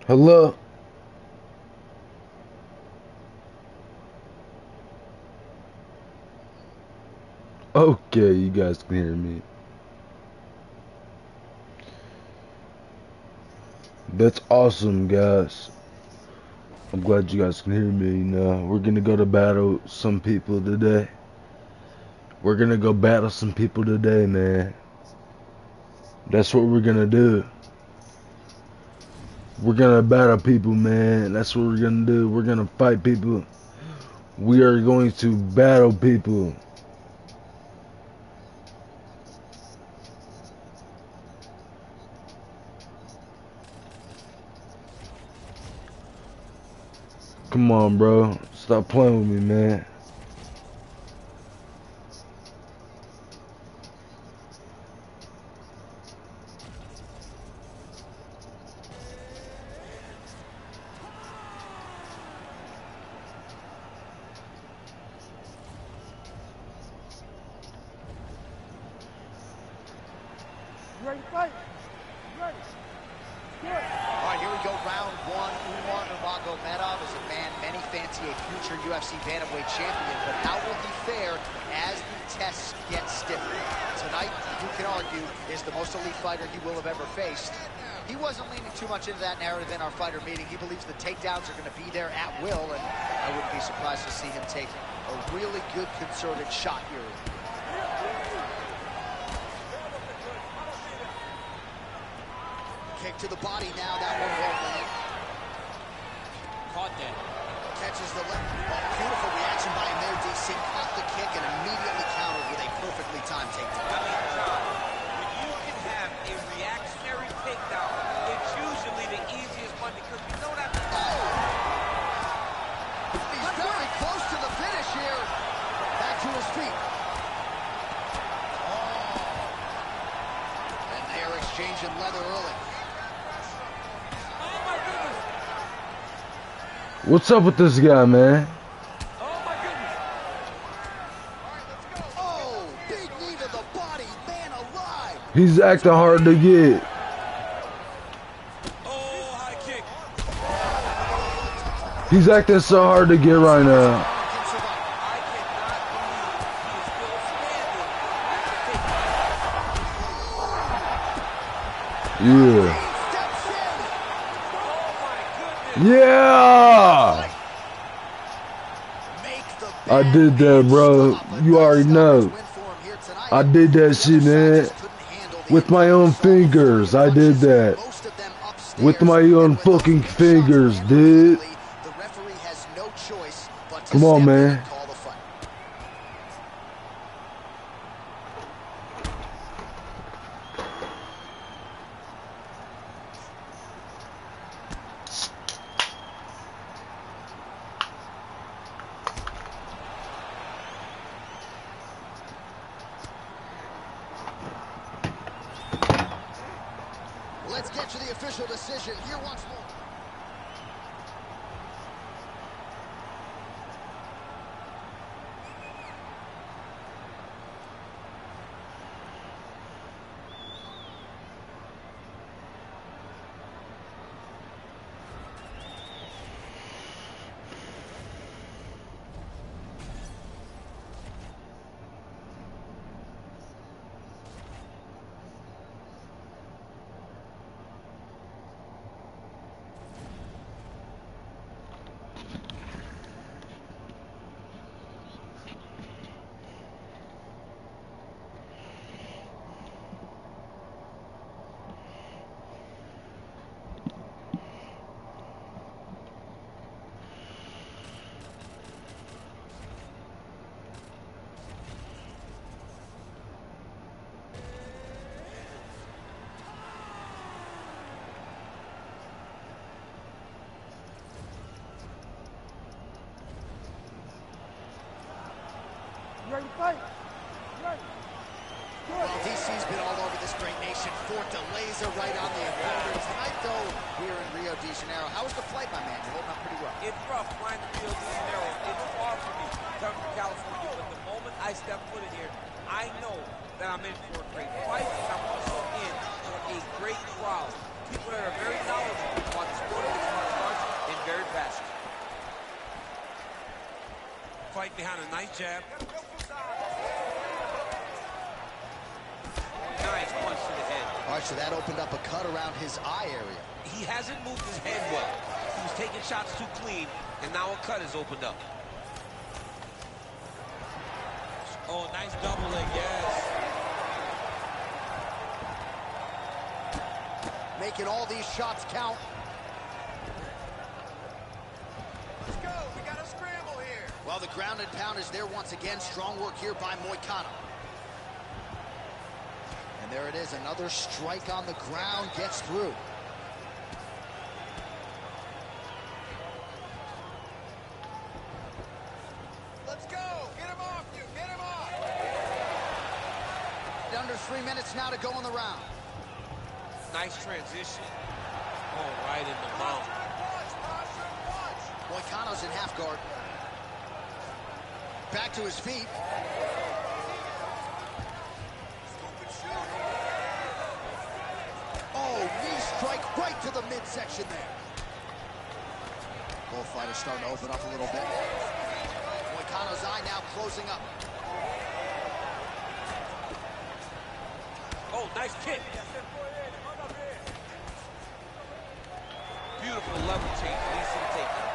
Hello? Okay, you guys can hear me. That's awesome, guys. I'm glad you guys can hear me now. We're gonna go to battle some people today. We're gonna go battle some people today, man. That's what we're gonna do. We're gonna battle people, man. That's what we're gonna do. We're gonna fight people. We are going to battle people. Come on, bro. Stop playing with me, man. You ready to fight? You ready? Good. All right, here we go, round one. Umar Nurmagomedov is a man many fancy a future UFC bantamweight champion, but how will he fare as the tests get stiffer? Tonight, you can argue, is the most elite fighter he will have ever faced. He wasn't leaning too much into that narrative in our fighter meeting. He believes the takedowns are going to be there at will, and I wouldn't be surprised to see him take a really good concerted shot here. Kick to the body now, that one won't land. Caught that. Catches the left. Oh, beautiful reaction by him there, DC. Caught the kick and immediately countered with a perfectly timed takedown. I mean, John, when you can have a reactionary takedown, it's usually the easiest one because you don't have to... Oh! He's very close to the finish here. Back to his feet. Oh. And they are exchanging leather early. What's up with this guy, man? Oh my goodness! All right, let's go. Oh, big knee to the body, man alive. He's acting hard to get. Oh, high kick. He's acting so hard to get right now. I cannot believe he is still standing. Yeah. Yeah! I did that, bro. You already know. I did that shit, man. With my own fingers, I did that. With my own fucking fingers, dude. Come on, man. Let's get to the official decision here once more. You ready to fight? You ready? Well, DC's been all over this great nation. Forked a laser right on the opponent. Tonight, though, here in Rio de Janeiro. How was the flight, my man? You're holding up pretty well. It's rough flying to Rio de Janeiro. It's far from me, coming from California. But the moment I step foot in here, I know that I'm in for a great fight, and I'm also in for a great crowd. People that are very knowledgeable about the sport of fight behind a nice jab. Nice punch to the head. All right, so that opened up a cut around his eye area. He hasn't moved his head well. He was taking shots too clean, and now a cut has opened up. Oh, nice double leg, yes. Making all these shots count. Let's go, we got a scramble here. Well, the ground and pound is there once again. Strong work here by Moicano. And there it is, another strike on the ground, gets through. Let's go, get him off you, get him off. Under 3 minutes now to go in the round. Nice transition. Oh, right in the mouth. Moicano's in half guard. Back to his feet. Oh, knee strike right to the midsection there. Both fighters starting to open up a little bit. Moicano's eye now closing up. Oh, nice kick. Beautiful level change, leads to the takedown.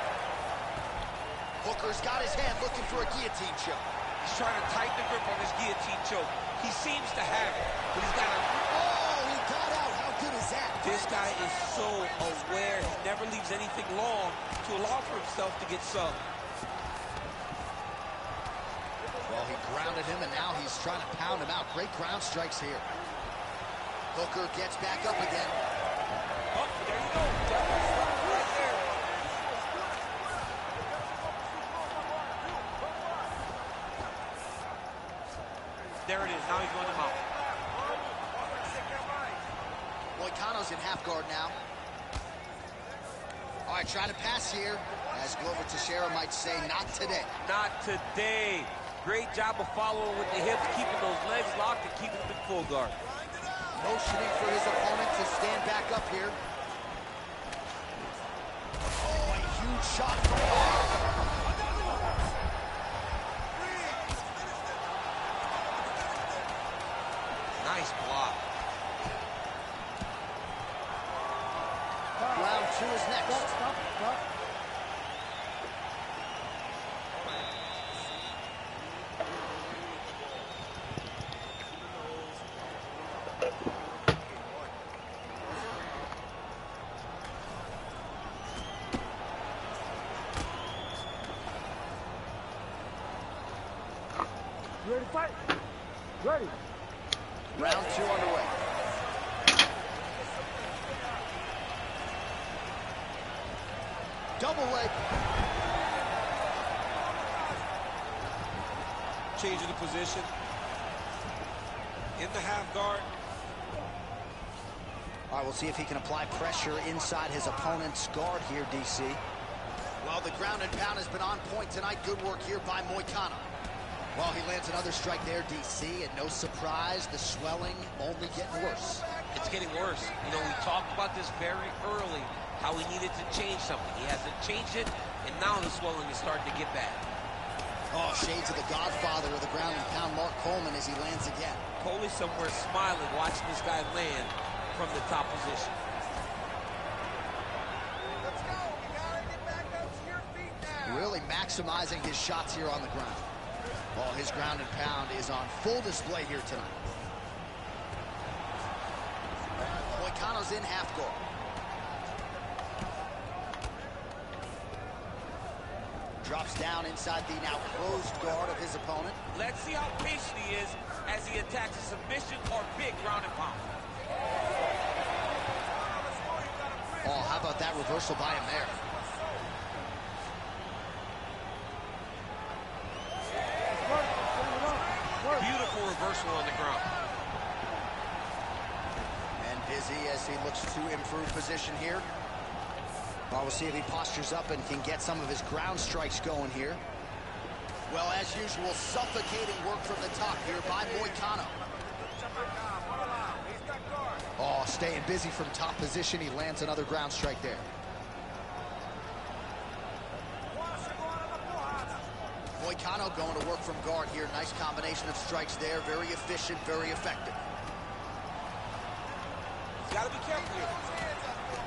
Hooker's got his hand looking for a guillotine choke. He's trying to tighten the grip on his guillotine choke. He seems to have it, but he's got to... Oh, he got out. How good is that? This guy is so aware. He never leaves anything long to allow for himself to get subbed. Well, he grounded him, and now he's trying to pound him out. Great ground strikes here. Hooker gets back up again. Oh, there you go. Right there. There it is. Now he's going to mount. Moicano's in half guard now. All right, trying to pass here. As Glover Teixeira might say, not today. Not today. Great job of following with the hips, keeping those legs locked and keeping them in full guard. Motioning for his opponent to stand back up here. Oh, a huge shot from Nice block. Round 2 is next. Stop. You ready to fight? Ready. Round 2 underway. Double leg. Changing the position. In the half guard. All right, we'll see if he can apply pressure inside his opponent's guard here, DC. Well, the ground and pound has been on point tonight. Good work here by Moicano. Well, he lands another strike there, DC, and no surprise, the swelling only getting worse. It's getting worse. You know, we talked about this very early, how he needed to change something. He hasn't changed it, and now the swelling is starting to get bad. Oh, shades of the godfather of the ground and pound, Mark Coleman, as he lands again. Coley's somewhere smiling, watching this guy land from the top position. Let's go. We gotta get back up to your feet now. Really maximizing his shots here on the ground. Oh, his ground and pound is on full display here tonight. Moicano's in half guard. Drops down inside the now closed guard of his opponent. Let's see how patient he is as he attacks a submission or big ground and pound. Oh, how about that reversal by him there? Beautiful reversal on the ground. And busy as he looks to improve position here. Well, we'll see if he postures up and can get some of his ground strikes going here. Well, as usual, suffocating work from the top here by Moicano. Oh, staying busy from top position. He lands another ground strike there. Moicano going to work from guard here. Nice combination of strikes there. Very efficient, very effective. He's got to be careful here.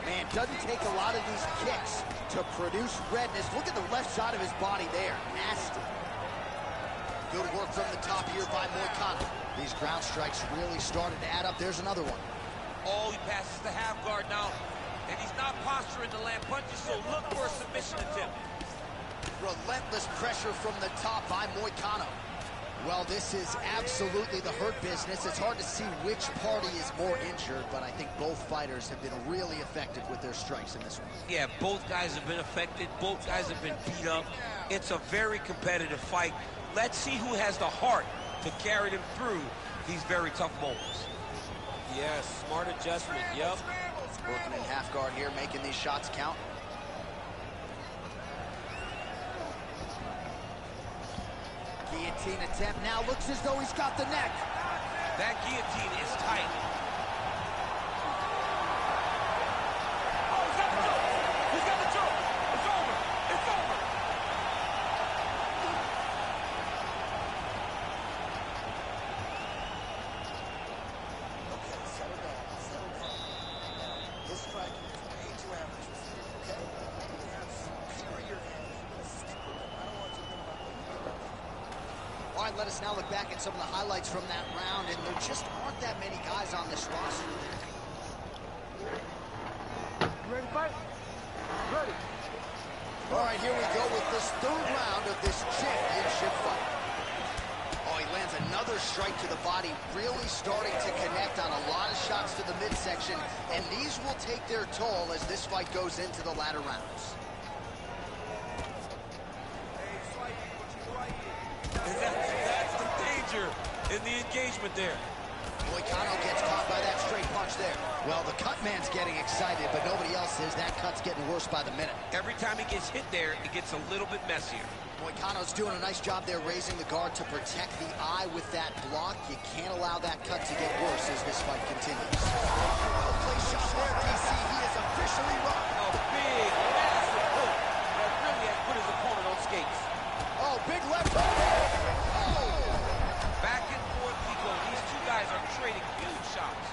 Man, doesn't take a lot of these kicks to produce redness. Look at the left side of his body there. Nasty. Good work from the top here by Moicano. These ground strikes really started to add up. There's another one. Oh, he passes the half guard now. And he's not posturing to land punches, so look for a submission attempt. Relentless pressure from the top by Moicano. Well, this is absolutely the hurt business. It's hard to see which party is more injured, but I think both fighters have been really effective with their strikes in this one. Yeah, both guys have been affected. Both guys have been beat up. It's a very competitive fight. Let's see who has the heart to carry them through these very tough moments. Yes, smart adjustment, yep. Working in half guard here, making these shots count. Guillotine attempt now, looks as though he's got the neck. That guillotine is tight. Oh, he's got the choke. He's got the choke. It's over. It's over. Okay, settle down, settle down. Now, his striking is way too amateur, okay? You have superior hands. You're gonna stick with them. I don't want you to think about what you do. All right, let us now look back at some of the highlights from that round, and there just aren't that many guys on this roster. You ready to fight? Ready. All right, here we go with this third round of this championship fight. Oh, he lands another strike to the body, really starting to connect on a lot of shots to the midsection, and these will take their toll as this fight goes into the latter rounds. That's the danger in the engagement there. Moicano gets caught by that straight punch there. Well, the cut man's getting excited, but nobody else is. That cut's getting worse by the minute. Every time he gets hit there, it gets a little bit messier. Moicano's doing a nice job there raising the guard to protect the eye with that block. You can't allow that cut to get worse as this fight continues. Well-placed shot there, DC. He is officially run. A big, massive hook that really has put his opponent on skates. Oh, big left hook. Oh. Back and forth we go. These two guys are trading huge shots.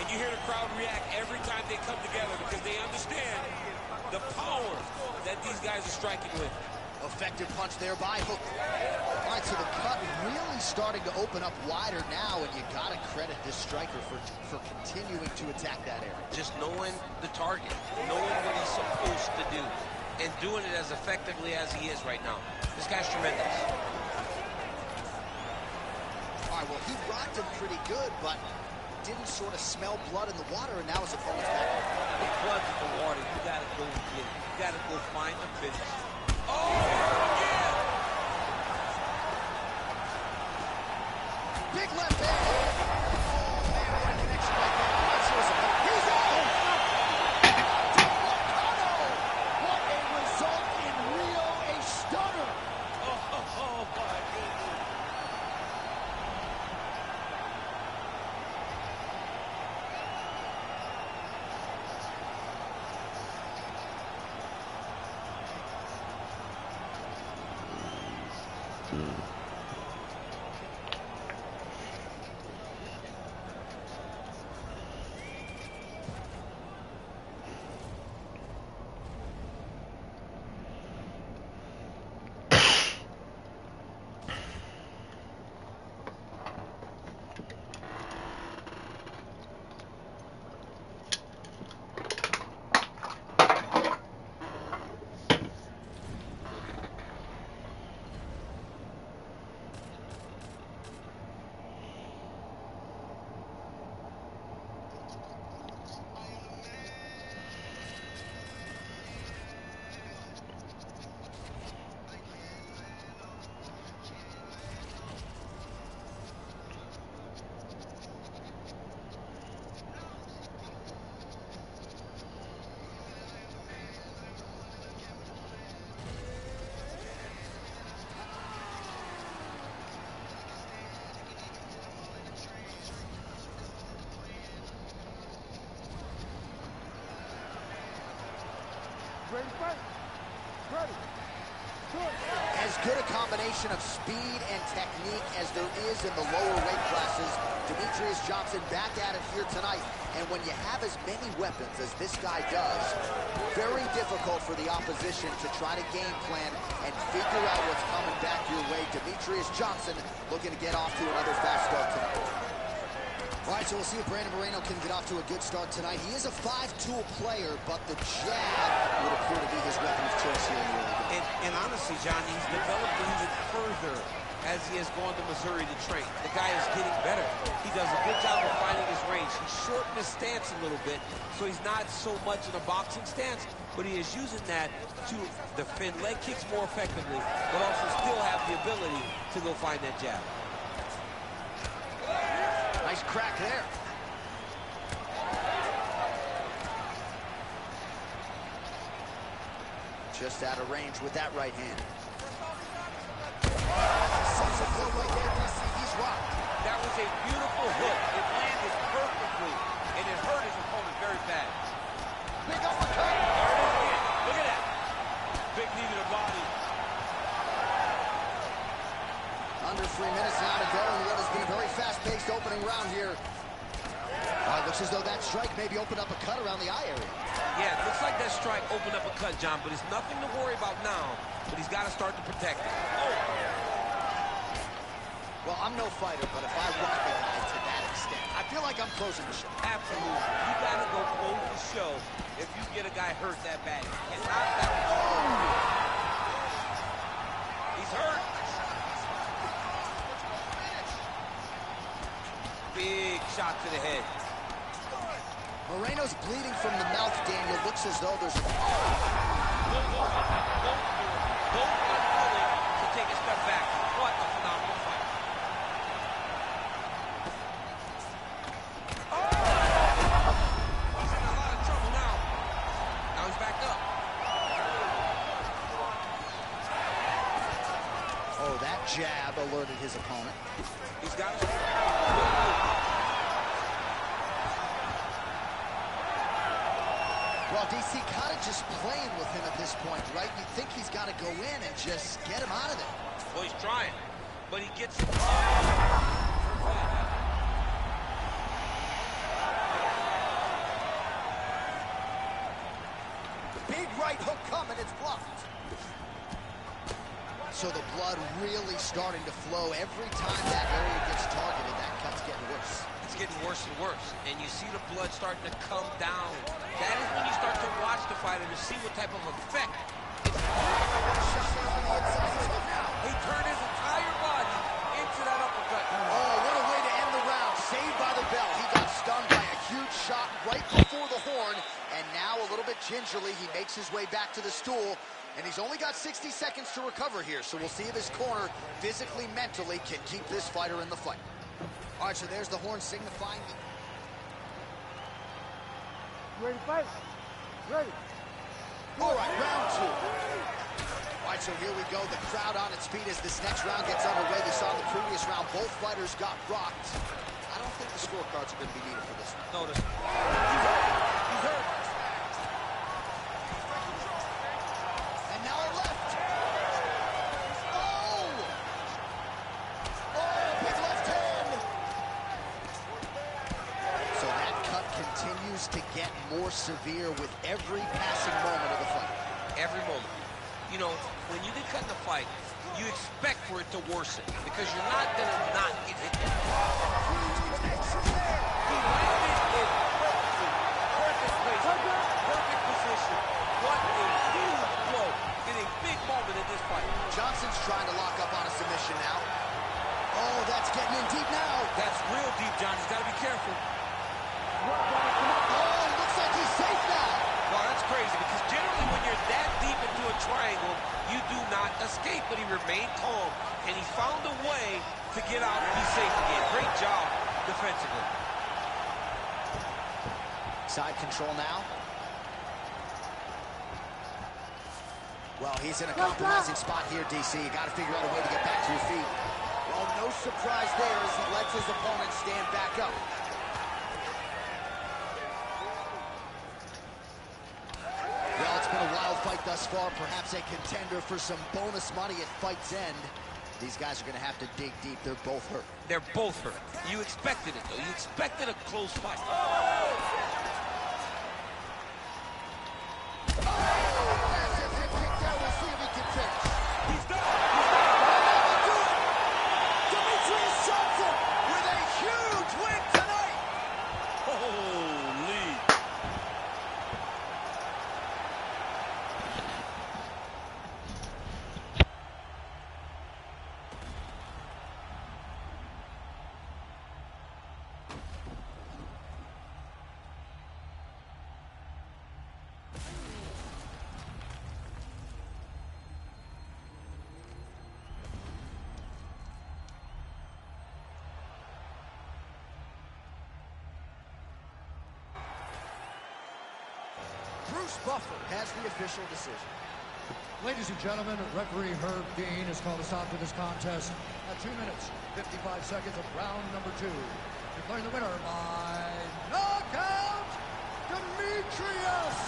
And you hear the crowd react every time they come together because they understand the power that these guys are striking with. Effective punch there by Hook. All right, so the cut really starting to open up wider now, and you got to credit this striker for continuing to attack that area. Just knowing the target, knowing what he's supposed to do, and doing it as effectively as he is right now. This guy's tremendous. All right, well, he rocked him pretty good, but didn't sort of smell blood in the water, and now his opponent's back. If blood's in the water, you gotta go and get it. You gotta go find the finish. Oh, again! Big left hand. Oh, man, what a connection right there. Let's see what's up. He's out! Moicano! What a result in Rio, a stunner. Oh my goodness. Ready to fight? As good a combination of speed and technique as there is in the lower weight classes, Demetrious Johnson back at it here tonight. And when you have as many weapons as this guy does, very difficult for the opposition to try to game plan and figure out what's coming back your way. Demetrious Johnson looking to get off to another fast start tonight. All right, so we'll see if Brandon Moreno can get off to a good start tonight. He is a 5-tool player, but the jab would appear to be his weapon of choice here in the early game. And honestly, John, he's developed even further as he has gone to Missouri to train. The guy is getting better. He does a good job of finding his range. He's shortened his stance a little bit, so he's not so much in a boxing stance, but he is using that to defend leg kicks more effectively, but also still have the ability to go find that jab. Nice crack there. Just out of range with that right hand. Sends a blow right there, DC. He's rocked. That was a beautiful hook. It landed perfectly, and it hurt his opponent very bad. Big uppercut. There it is again. Look at that. Big knee to the body. Under 3 minutes now to go in what has been a very fast-paced opening round here. Looks as though that strike maybe opened up a cut around the eye area. Yeah, it looks like that strike opened up a cut, John, but it's nothing to worry about now, but he's got to start to protect it. Oh. Well, I'm no fighter, but if I rock a guy to that extent, I feel like I'm closing the show. Absolutely. You got to go close the show if you get a guy hurt that bad. You cannot let him. Oh. He's hurt. Big shot to the head. Moreno's bleeding from the mouth, Daniel. Looks as though there's... Both unwilling to take a step back. What a phenomenal fight. He's in a lot of trouble now. Now he's back up. Oh, that jab alerted his opponent. He's got his... Well, DC kind of just playing with him at this point, right? You think he's got to go in and just get him out of there. Well, he's trying, but he gets... Big right hook coming, it's blocked. So the blood really starting to flow. Every time that area gets targeted, that cut's getting worse. It's getting worse and worse, and you see the blood starting to come down. That is when you start to watch the fighter to see what type of effect. He turned his entire body into that uppercut. Oh, what a way to end the round. Saved by the bell. He got stunned by a huge shot right before the horn, and now a little bit gingerly, he makes his way back to the stool, and he's only got 60 seconds to recover here, so we'll see if his corner physically, mentally can keep this fighter in the fight. All right, so there's the horn signifying... Ready to fight? Ready. All right, round 2. All right, so here we go. The crowd on its feet as this next round gets underway. You saw in the previous round, both fighters got rocked. I don't think the scorecards are going to be needed for this one. Notice. He's hurt. He's hurt. And now a left. Oh! Oh, big left hand. So that cut continues to get more severe with every passing moment of the fight. Every moment. You know, when you get cut in the fight, you expect for it to worsen because you're not going to not get hit. He landed it perfectly. Perfect placement. Perfect position. What a huge blow in a big moment in this fight. Johnson's trying to lock up on a submission now. Oh, that's getting in deep now. That's real deep, John. He's got to be careful. Oh, looks like he's safe now. Well, that's crazy because generally when you're that deep into a triangle, you do not escape, but he remained calm, and he found a way to get out and be safe again. Great job defensively. Side control now. Well, he's in a compromising spot here, DC. You got to figure out a way to get back to your feet. Well, no surprise there as he lets his opponent stand back up. Well, it's been a wild fight thus far, perhaps a contender for some bonus money at fight's end. These guys are going to have to dig deep. They're both hurt. They're both hurt. You expected it, though. You expected a close fight. Bruce Buffer has the official decision. Ladies and gentlemen, referee Herb Dean has called a stop to this contest at 2 minutes, 55 seconds of round number 2. Declaring the winner by knockout, Demetrius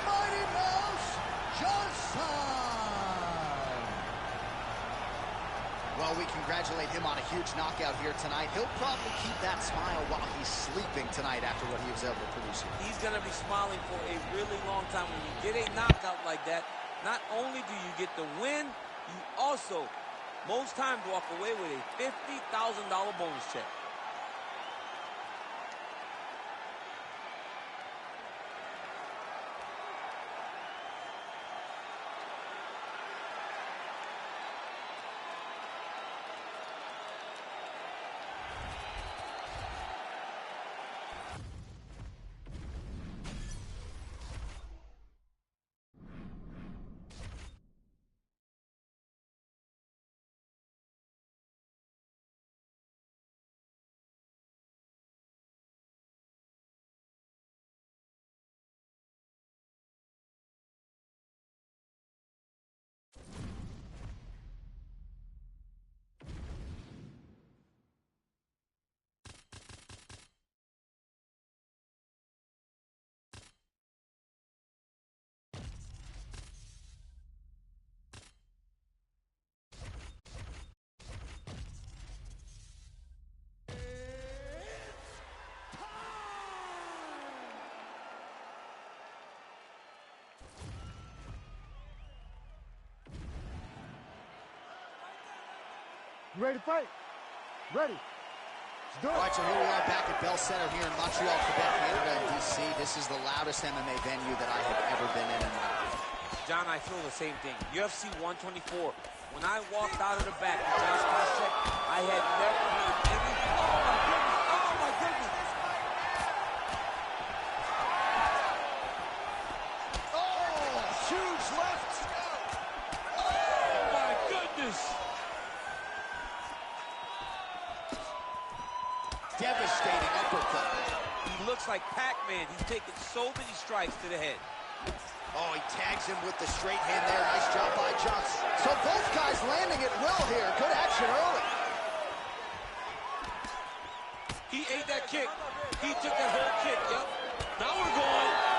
Mighty Mouse Johnson. Well, we congratulate him on a huge knockout here tonight. He'll probably keep that smile while he's sleeping tonight after what he was able to produce here. He's going to be smiling for a really long time. When you get a knockout like that, not only do you get the win, you also, most times, walk away with a $50,000 bonus check. You ready to fight? Ready. Let's do it. All right, so here we are back at Bell Center here in Montreal, Quebec, Canada, and DC. This is the loudest MMA venue that I have ever been in my life. John, I feel the same thing. UFC 124. When I walked out of the back with Josh Koscheck, I had never heard any... Oh, my goodness! Oh, my goodness! Oh, huge left. Oh, my goodness! Devastating uppercut. He looks like Pac-Man. He's taken so many strikes to the head. Oh, he tags him with the straight hand there. Nice job by Johnson. So both guys landing it well here. Good action early. He ate that kick. He took that whole kick, yep. Now we're going.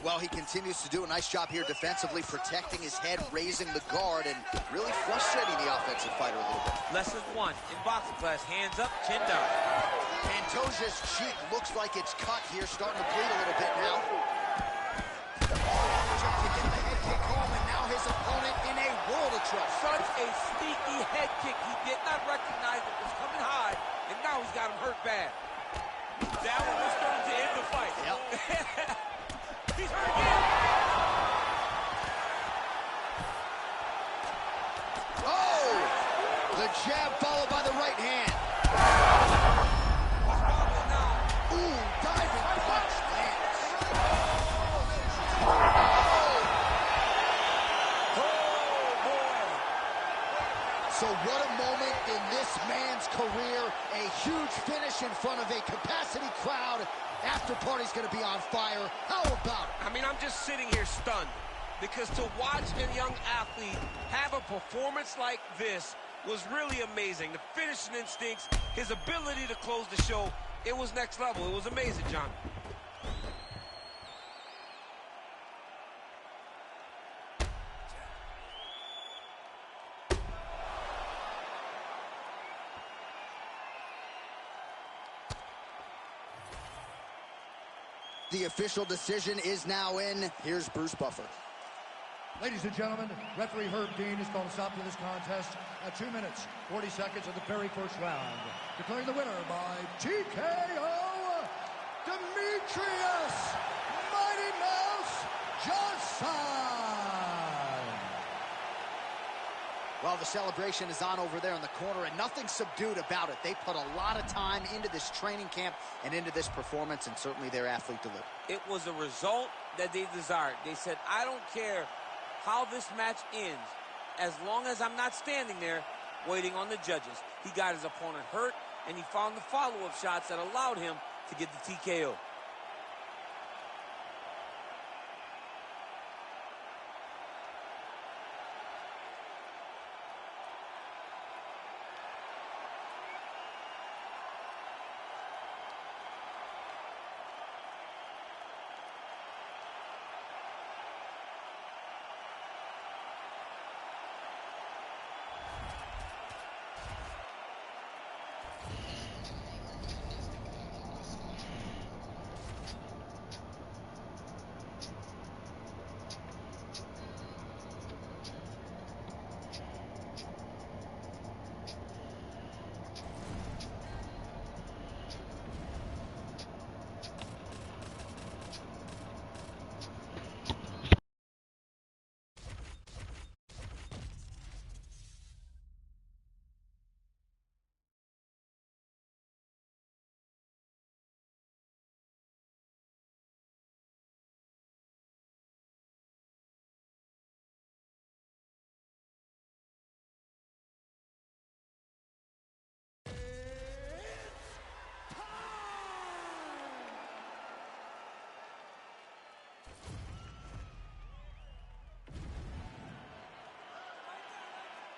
Well, he continues to do a nice job here defensively, protecting his head, raising the guard, and really frustrating the offensive fighter a little bit. Lesson 1 in boxing class, hands up, chin down. Pantoja's cheek looks like it's cut here, starting to bleed a little bit now. Trying to get the head kick home, and now his opponent in a world of trouble. Such a sneaky head kick. He did not recognize it was coming high, and now he's got him hurt bad. That one was starting to end the fight. Yep. He's hurt again. Oh! The jab followed by the right hand. Ooh, diving punch lands. Oh, boy. So what a moment in this man's career. A huge finish in front of a capacity crowd. After party's going to be on fire. How about it? I mean, I'm just sitting here stunned because to watch a young athlete have a performance like this was really amazing. The finishing instincts, his ability to close the show, it was next level. It was amazing, John. The official decision is now in. Here's Bruce Buffer. Ladies and gentlemen, referee Herb Dean has called a stop to this contest at 2 minutes, 40 seconds of the very first round. Declaring the winner by TKO, Demetrius Mighty Mouse Johnson. Well, the celebration is on over there in the corner, and nothing subdued about it. They put a lot of time into this training camp and into this performance, and certainly their athlete delivered. It was a result that they desired. They said, I don't care how this match ends, as long as I'm not standing there waiting on the judges. He got his opponent hurt, and he found the follow-up shots that allowed him to get the TKO.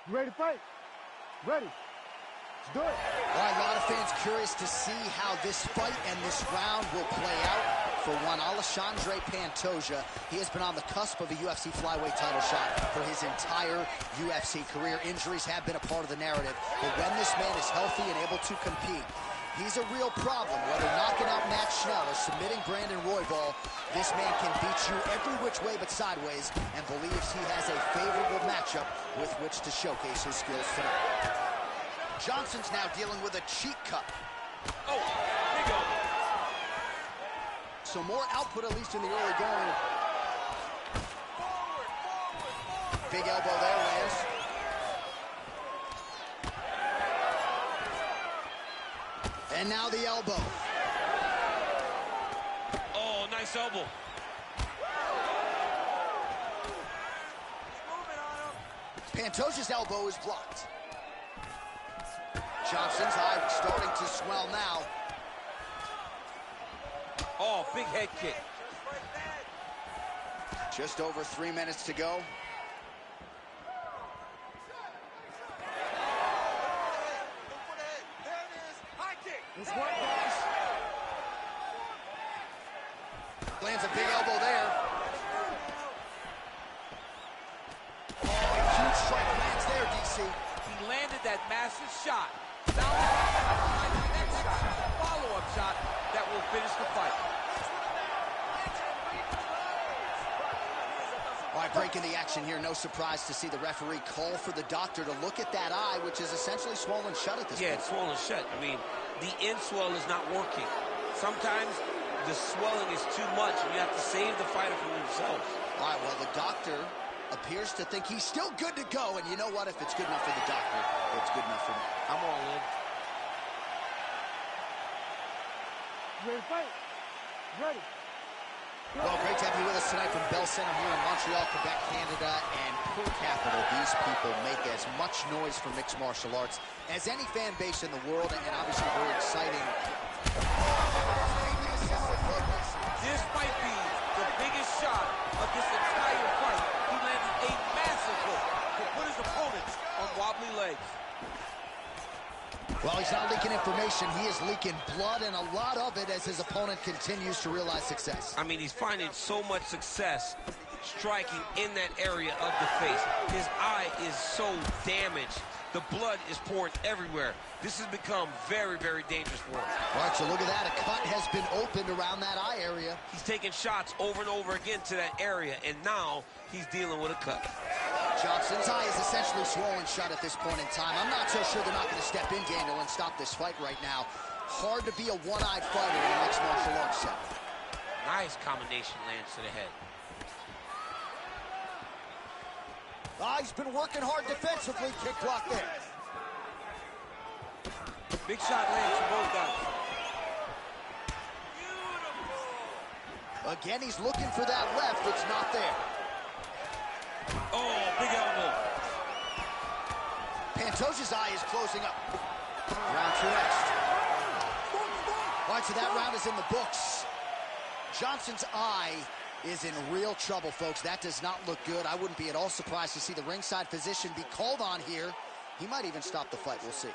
You ready to fight? Ready. Let's do it. All right, a lot of fans curious to see how this fight and this round will play out. For one, Alexandre Pantoja, he has been on the cusp of a UFC flyweight title shot for his entire UFC career. Injuries have been a part of the narrative, but when this man is healthy and able to compete, he's a real problem. Whether knocking out Matt Schnell or submitting Brandon Royval, this man can beat you every which way but sideways, and believes he has a favorable matchup with which to showcase his skills tonight. Johnson's now dealing with a cheek cut. Oh, big elbow. So more output, at least in the early going. Big elbow there, lands. And now the elbow. Oh, nice elbow. Pantoja's elbow is blocked. Johnson's eye starting to swell now. Oh, big head kick. Just over 3 minutes to go. This one, guys. Lands a big elbow there. Oh, a huge strike lands there, DC. He landed that massive shot. Now the next shot, a follow-up shot that will finish the fight. All right, breaking the action here. No surprise to see the referee call for the doctor to look at that eye, which is essentially swollen shut at this point. Yeah, it's swollen shut. I mean, the end swell is not working. Sometimes the swelling is too much, and you have to save the fighter from themselves. All right, well, the doctor appears to think he's still good to go, and you know what? If it's good enough for the doctor, it's good enough for me. I'm all in. You ready to fight? Ready. Well, great to have you with us tonight from Bell Center here in Montreal, Quebec, Canada, and per capita, these people make as much noise for mixed martial arts as any fan base in the world, and obviously very exciting. This might be the biggest shot of this entire fight. He landed a massive hook to put his opponents on wobbly legs. Well, he's not leaking information. He is leaking blood, and a lot of it as his opponent continues to realize success. I mean, he's finding so much success striking in that area of the face. His eye is so damaged The blood is pouring everywhere. This has become very, very dangerous for him. All right, so look at that. A cut has been opened around that eye area. He's taking shots over and over again to that area, and now he's dealing with a cut. Johnson's eye is essentially swollen shut at this point in time. I'm not so sure they're not going to step in, Daniel, and stop this fight right now. Hard to be a one-eyed fighter in a mixed martial arts set. Nice combination lands to the head. He's been working hard defensively. Kick block there. Big shot lands for both guys. Again, he's looking for that left. It's not there. Oh, big elbow. Pantoja's eye is closing up. Round 2 next. All right, so that round is in the books. Johnson's eye is in real trouble, folks. That does not look good. I wouldn't be at all surprised to see the ringside physician be called on here. He might even stop the fight. We'll see.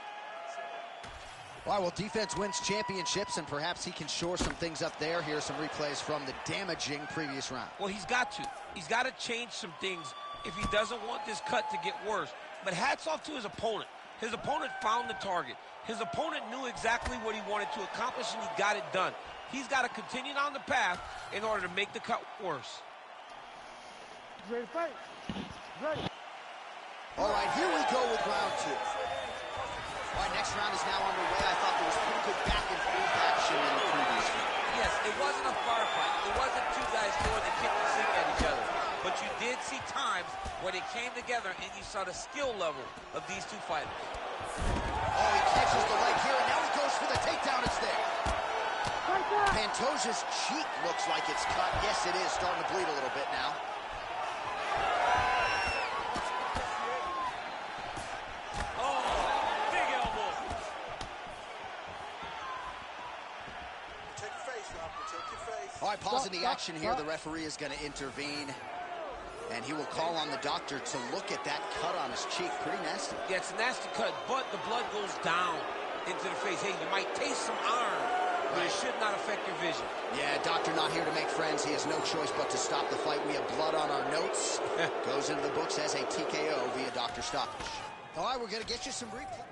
All right, well, defense wins championships, and perhaps he can shore some things up there. Here are some replays from the damaging previous round. Well, he's got to. He's got to change some things if he doesn't want this cut to get worse. But hats off to his opponent. His opponent found the target. His opponent knew exactly what he wanted to accomplish, and he got it done. He's got to continue down the path in order to make the cut worse. Ready to fight? Ready. All right, here we go with round 2. All right, next round is now underway. I thought there was pretty good back and forth action in the previous round. Yes, it wasn't a firefight. It wasn't two guys throwing the kick and sink at each other. But you did see times where they came together and you saw the skill level of these two fighters. Oh, he catches the leg here, and now he goes for the takedown. It's there. Pantoja's cheek looks like it's cut. Yes, it is. Starting to bleed a little bit now. Oh, big elbow. Protect your face, y'all. Protect your face. All right, pausing the action here. The referee is going to intervene, and he will call on the doctor to look at that cut on his cheek. Pretty nasty. Yeah, it's a nasty cut, but the blood goes down into the face. Hey, you might taste some iron, but it should not affect your vision. Yeah, doctor not here to make friends. He has no choice but to stop the fight. We have blood on our notes. Goes into the books as a TKO via doctor stoppage. All right, we're going to get you some replay.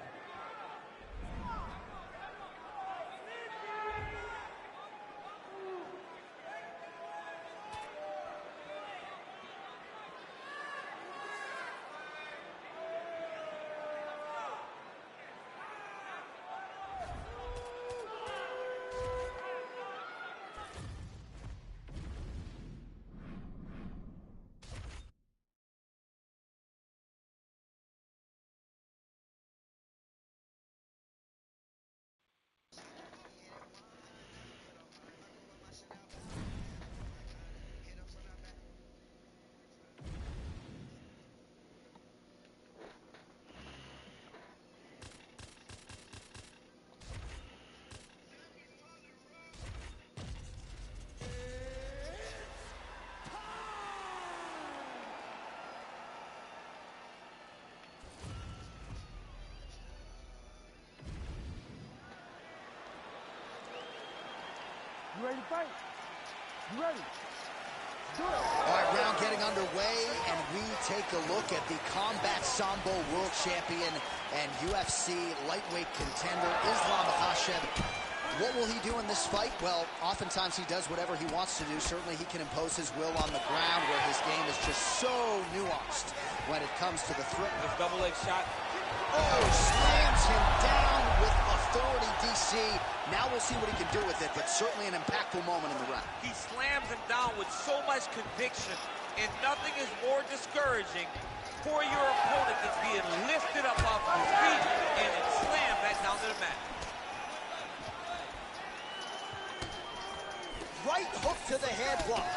You ready to fight? You ready? Do it. All right, round getting underway, and we take a look at the Combat Sambo World Champion and UFC lightweight contender, Islam Makhachev. What will he do in this fight? Well, oftentimes he does whatever he wants to do. Certainly he can impose his will on the ground, where his game is just so nuanced when it comes to the threat. This double leg shot. Oh, slams him down with authority, DC. Now we'll see what he can do with it, but certainly an impactful moment in the round. He slams him down with so much conviction, and nothing is more discouraging for your opponent than being lifted up off his feet and then slammed back down to the mat. Right hook to the head block.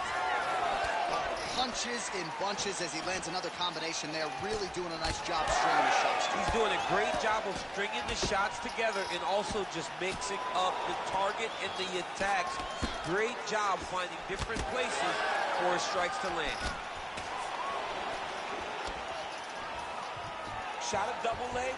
Punches in bunches as he lands another combination there. Really doing a nice job stringing the shots. He's doing a great job of stringing the shots together and also just mixing up the target and the attacks. Great job finding different places for his strikes to land. Shot a double leg.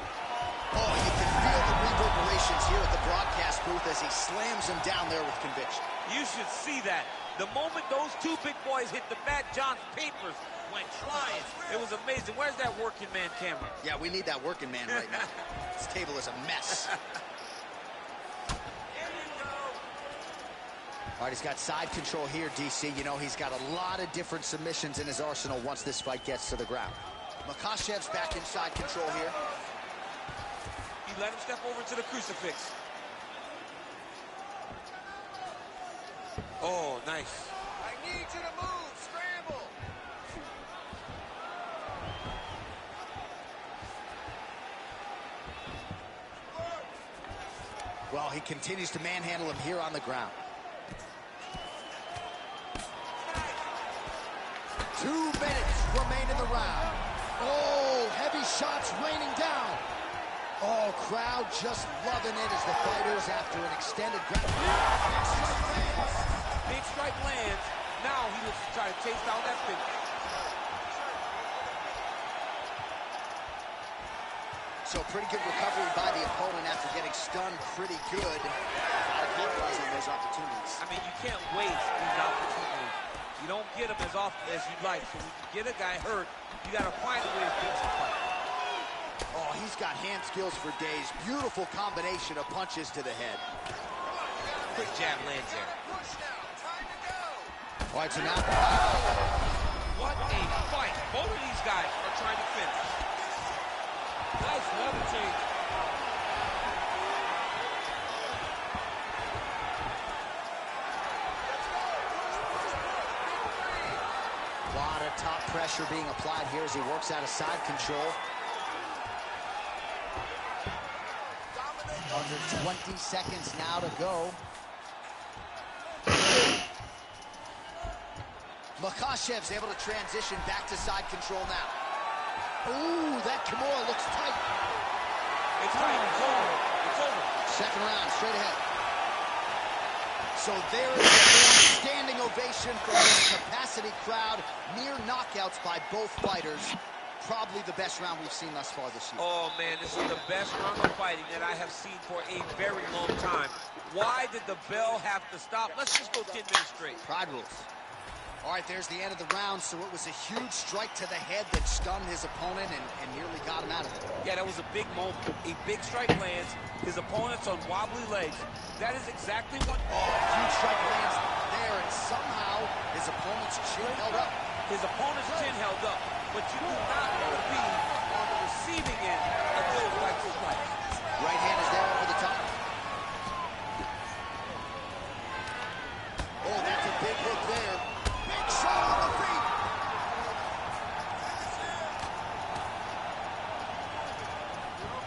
Oh, you can feel the reverberations here at the broadcast booth as he slams him down there with conviction. You should see that. The moment those two big boys hit the mat, John's papers went flying. It was amazing. Where's that working man camera? Yeah, we need that working man right now. This table is a mess. All right, he's got side control here, DC. You know, he's got a lot of different submissions in his arsenal once this fight gets to the ground. Makhachev's back in side control here. He let him step over to the crucifix. Oh, nice. I need you to move. Scramble. Well, he continues to manhandle him here on the ground. 2 minutes remain in the round. Oh, heavy shots raining down. Oh, crowd just loving it as the fighters, after an extended ground. Big strike lands. Now he looks to try to chase down that finish. So pretty good recovery by the opponent after getting stunned pretty good. Not capitalizing on those opportunities. I mean, you can't waste these opportunities. You don't get them as often as you'd like. So when you get a guy hurt, you got to find a way to finish the fight. Oh, he's got hand skills for days. Beautiful combination of punches to the head. Quick jab lands there. Push now. Time to go. All right, so now... What a fight. Both of these guys are trying to finish. Nice level change. A lot of top pressure being applied here as he works out of side control. Under 20 seconds now to go. Makhachev's able to transition back to side control now. Ooh, that Kimura looks tight. It's tight. It's over. It's over. Second round, straight ahead. So there is a standing ovation from this capacity crowd. Near knockouts by both fighters. Probably the best round we've seen thus far this year. Oh, man, this is the best round of fighting that I have seen for a very long time. Why did the bell have to stop? Let's just go 10 minutes straight. Pride rules. All right, there's the end of the round, so it was a huge strike to the head that stunned his opponent and nearly got him out of it. Yeah, that was a big moment. A big strike lands. His opponent's on wobbly legs. That is exactly what... Oh, huge strike lands there, and somehow his opponent's chin held up. His opponent's chin held up, but you do not want to be on the receiving end of those types of strikes. Right hand is there over the top. Oh, that's a big hook there. Big shot on the feet.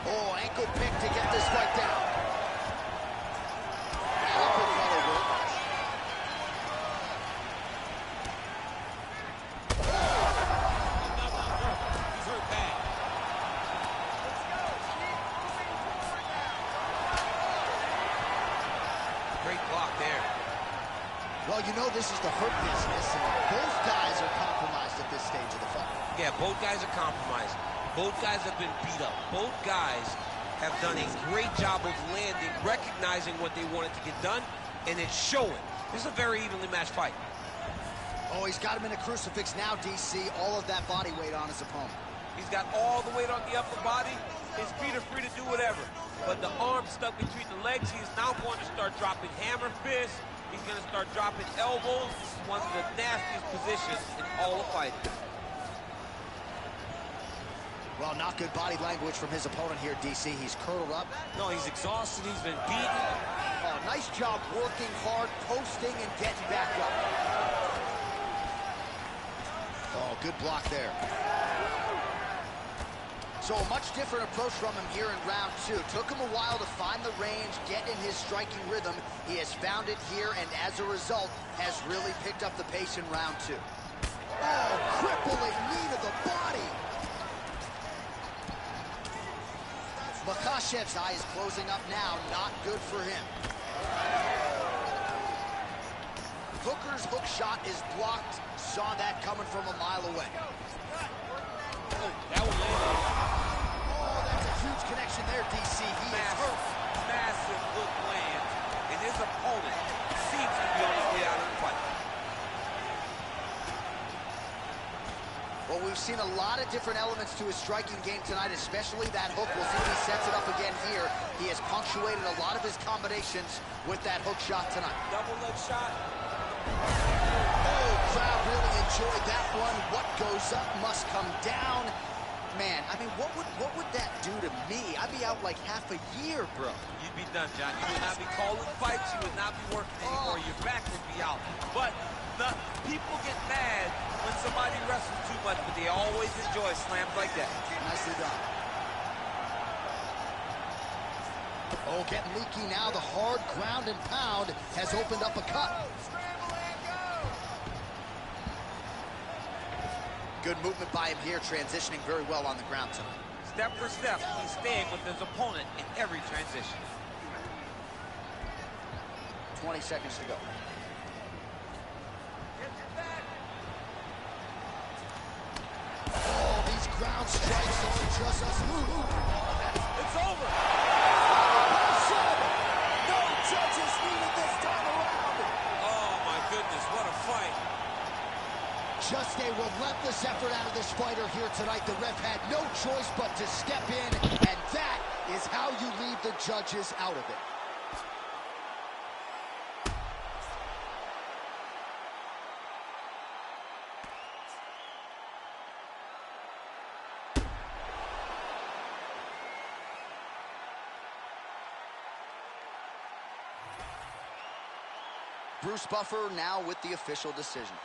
Oh, ankle pick to get this fight down. Uppercut will work. He's hurt bad. Great block there. Well, you know this is the hurt business, and both guys are compromised at this stage of the fight. Yeah, both guys are compromised. Both guys have been beat up. Both guys have done a great job of landing, recognizing what they wanted to get done, and it's showing. This is a very evenly matched fight. Oh, he's got him in a crucifix now, DC. All of that body weight on his opponent. He's got all the weight on the upper body. His feet are free to do whatever. But the arm stuck between the legs. He is now going to start dropping hammer fists. He's going to start dropping elbows. This is one of the nastiest positions in all of fighting. Well, not good body language from his opponent here, DC. He's curled up. No, he's exhausted. He's been beaten. Oh, nice job working hard, posting, and getting back up. Oh, good block there. So a much different approach from him here in round two. Took him a while to find the range, get in his striking rhythm. He has found it here, and as a result, has really picked up the pace in round two. Oh, crippling knee to the body. Makhachev's eye is closing up now. Not good for him. Hooker's hook shot is blocked. Saw that coming from a mile away. Oh, that one landed. Oh, that's a huge connection there, DC. He is hurt. Massive hook lands, and his opponent seems to be on his way out of the fight. seen a lot of different elements to his striking game tonight, especially that hook. We'll see if he sets it up again here. He has punctuated a lot of his combinations with that hook shot tonight. Double leg shot. Oh, crowd really enjoyed that one. What goes up must come down. Man, I mean, what would that do to me? I'd be out like half a year, bro. You'd be done, John. You would not be calling fights. You would not be working anymore. Your back would be out. But people get mad when somebody wrestles too much, but they always enjoy slams like that. Nicely done. Oh, getting leaky now. The hard ground and pound has opened up a cut. Good movement by him here, transitioning very well on the ground tonight. Step for step, he's staying with his opponent in every transition. 20 seconds to go. Oh, these ground strikes are just smooth. It's over. No judges needed this time around. Oh, my goodness, what a fight. Just a relentless effort out of this fighter here tonight. The ref had no choice but to step in, and that is how you leave the judges out of it. Bruce Buffer now with the official decision.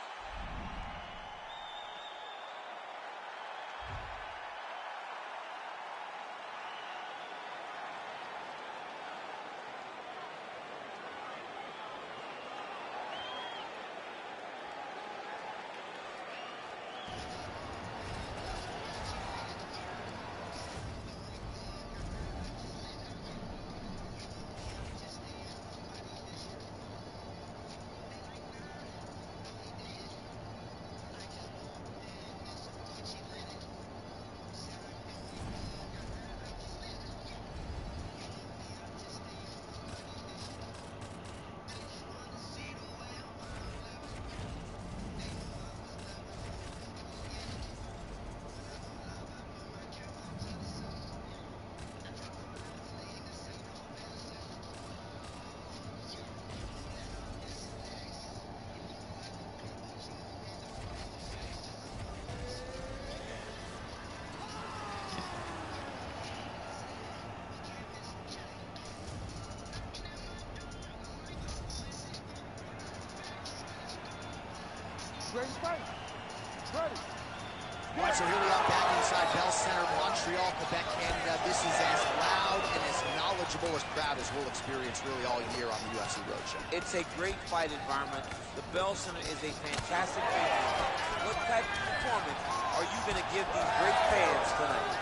Ready, fight. Ready. All right, so here we are back inside Bell Center, Montreal, Quebec, Canada. This is as loud and as knowledgeable a crowd as we'll experience really all year on the UFC Roadshow. It's a great fight environment. The Bell Center is a fantastic venue. What type of performance are you going to give these great fans tonight?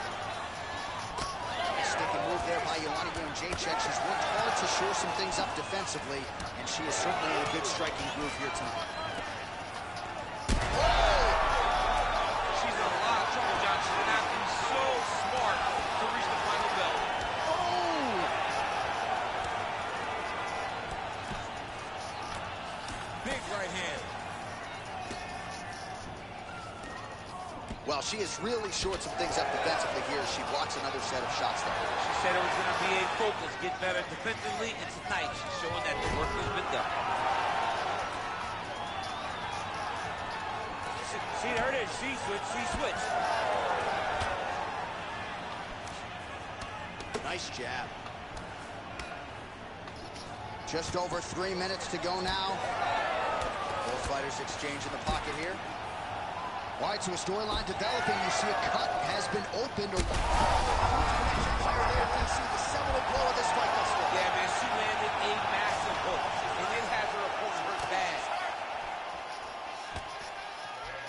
Stick and move there by Yolanda Jędrzejczyk. She's worked hard to shore some things up defensively, and she is certainly in a good striking groove here tonight. She's in a lot of trouble, John. She's going to have to be so smart to reach the final bell. Big right hand. Well, she has really shored some things up defensively here as she blocks another set of shots there. She said it was going to be a focus, get better defensively, and tonight she's showing that the work has been done. See, there it is. She switched. Nice jab. Just over 3 minutes to go now. Both fighters exchange in the pocket here. All right, so a storyline developing. You see a cut has been opened. Here there, we see the seminal blow of this fight thus far. Yeah, man, she landed a massive hook, and it has her opponent hurt bad.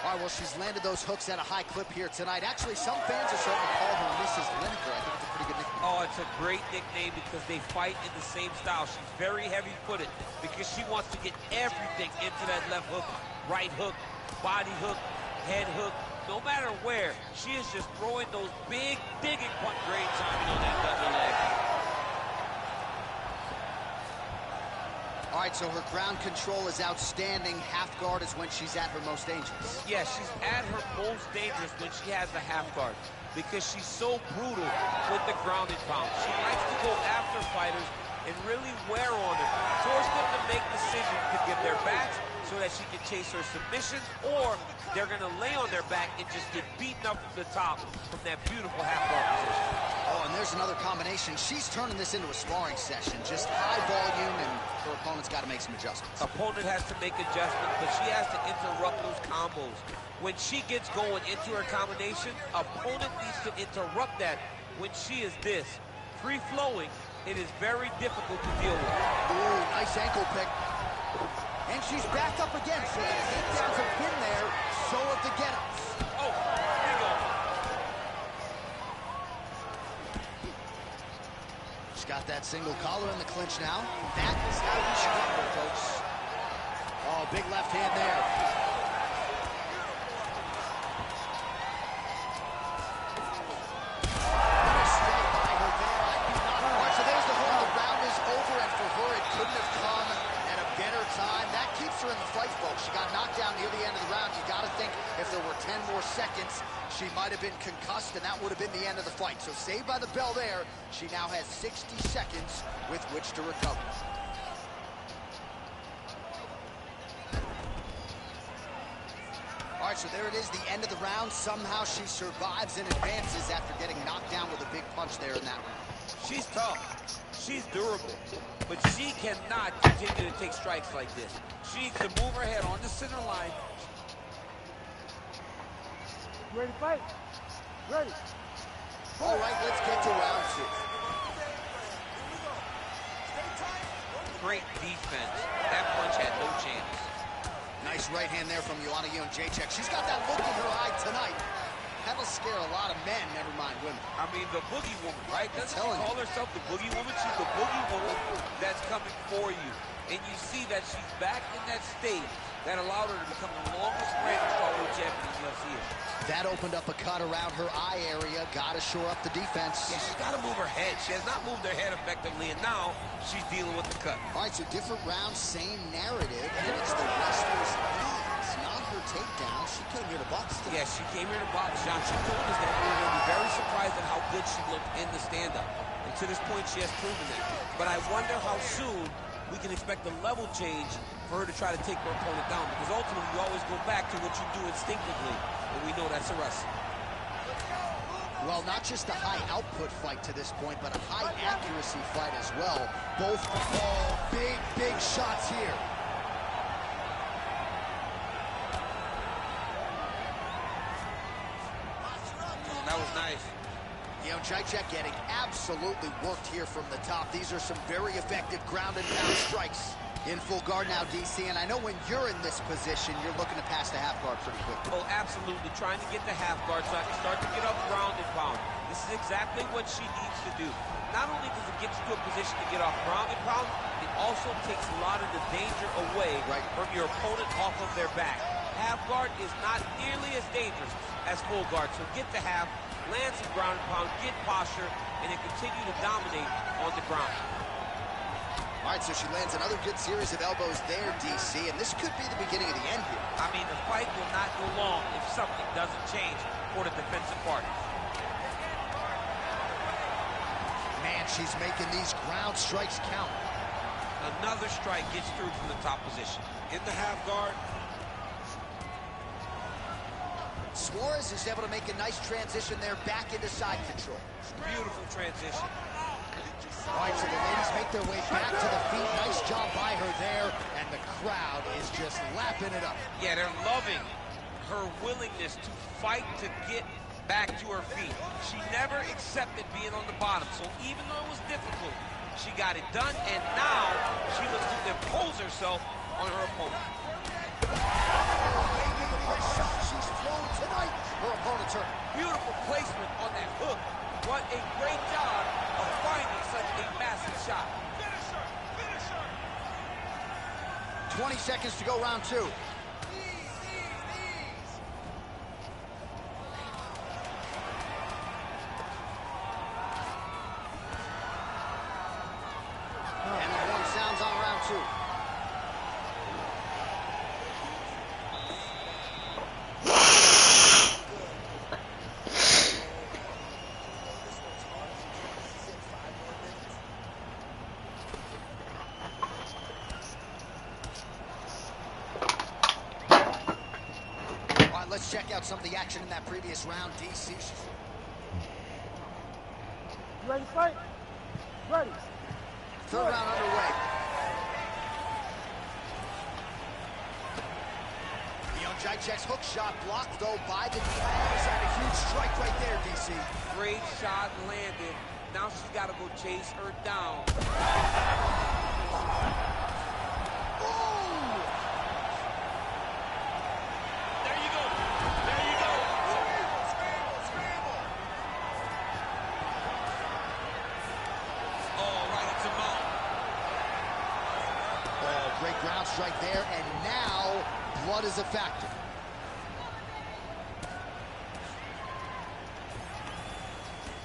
All right, well, she's landed those hooks at a high clip here tonight. Actually, some fans are starting to call her Mrs. Lineker. I think it's a pretty good nickname. Oh, it's a great nickname because they fight in the same style. She's very heavy-footed because she wants to get everything into that left hook, right hook, body hook, head hook. No matter where, she is just throwing those big digging punch. Great timing on that double leg. All right, so her ground control is outstanding. Half guard is when she's at her most dangerous. Yeah, she's at her most dangerous when she has the half guard because she's so brutal with the ground and pound. She likes to go after fighters and really wear on them, force them to make decisions to give their backs so that she can chase her submissions, or they're going to lay on their back and just get beaten up from the top from that beautiful half guard position. Oh, and there's another combination. She's turning this into a sparring session, just high volume, and her opponent's got to make some adjustments. Opponent has to make adjustments, but she has to interrupt those combos. When she gets going into her combination, opponent needs to interrupt that. When she is this, free-flowing, it is very difficult to deal with. Ooh, nice ankle pick. And she's back up again, so the takedowns have been there, so have the get-ups. Oh, big go. She's got that single collar in the clinch now. That is how you should hit her, folks. Oh, big left hand there. Nice strike by her there. I do not. All right, so there's the hold. The round is over, and for her, it couldn't have come at a better time. That keeps her in the fight, folks. She got knocked down near the end of the round. You got to think if there were 10 more seconds, she might have been concussed, and that would have been the end of the fight. So saved by the bell there. She now has 60 seconds with which to recover. All right, so there it is, the end of the round. Somehow she survives and advances after getting knocked down with a big punch there in that round. She's tough. She's durable. But she cannot continue to take strikes like this. She needs to move her head on the center line. You ready to fight? Ready. All right, let's get to round two. Great defense. That punch had no chance. Nice right hand there from Joanna Jędrzejczyk. She's got that look in her eye tonight. That'll scare a lot of men, never mind women. I mean, the boogie woman, right? Doesn't she telling call herself the boogie woman? She's the boogie woman that's coming for you. And you see that she's back in that state that allowed her to become the longest reigning strawweight champion in UFC history. That opened up a cut around her eye area. Got to shore up the defense. Yeah, she's got to move her head. She has not moved her head effectively, and now she's dealing with the cut. All right, so different rounds, same narrative, and it's the wrestler's knees, not her takedown. She came here to box today. Yeah, she came here to box. John, she told us that we were going to be very surprised at how good she looked in the stand-up. And to this point, she has proven that. But I wonder how soon we can expect a level change for her to try to take her opponent down, because ultimately you always go back to what you do instinctively, and we know that's a wrestling. Well, not just a high output fight to this point, but a high accuracy fight as well. Both big shots here. That was nice. Jędrzejczyk getting absolutely worked here from the top. These are some very effective ground and pound strikes. In full guard now, DC, and I know when you're in this position, you're looking to pass the half guard pretty quickly. Oh, absolutely. Trying to get the half guard so I can start to get up ground and pound. This is exactly what she needs to do. Not only does it get you to a position to get off ground and pound, it also takes a lot of the danger away from your opponent off of their back. Half guard is not nearly as dangerous as full guard, so get the half, land some ground and pound, get posture, and then continue to dominate on the ground. All right, so she lands another good series of elbows there, DC, and this could be the beginning of the end here. I mean, the fight will not go long if something doesn't change for the defensive party. Man, she's making these ground strikes count. Another strike gets through from the top position. In the half guard. Suarez is able to make a nice transition there back into side control. Beautiful transition. All right, so the ladies make their way back to the feet. Nice job by her there, and the crowd is just lapping it up. Yeah, they're loving her willingness to fight to get back to her feet. She never accepted being on the bottom, so even though it was difficult, she got it done, and now she looks to impose herself on her opponent. Maybe the best shot she's thrown tonight. Her opponent's hurt. Beautiful placement on that hook. What a great job of finding such a massive shot. Finish her! Finish her! 20 seconds to go, round two. And the horn sounds on round two. check out some of the action in that previous round. DC. You ready to fight? Ready. Third round underway. Jacek's hook shot blocked, though, by the defense. And a huge strike right there, DC. Great shot landed. Now she's got to go chase her down. Ooh! There you go. There you go. Scramble, scramble. Oh, right into mount. Oh, great ground strike there, and now blood is a factor.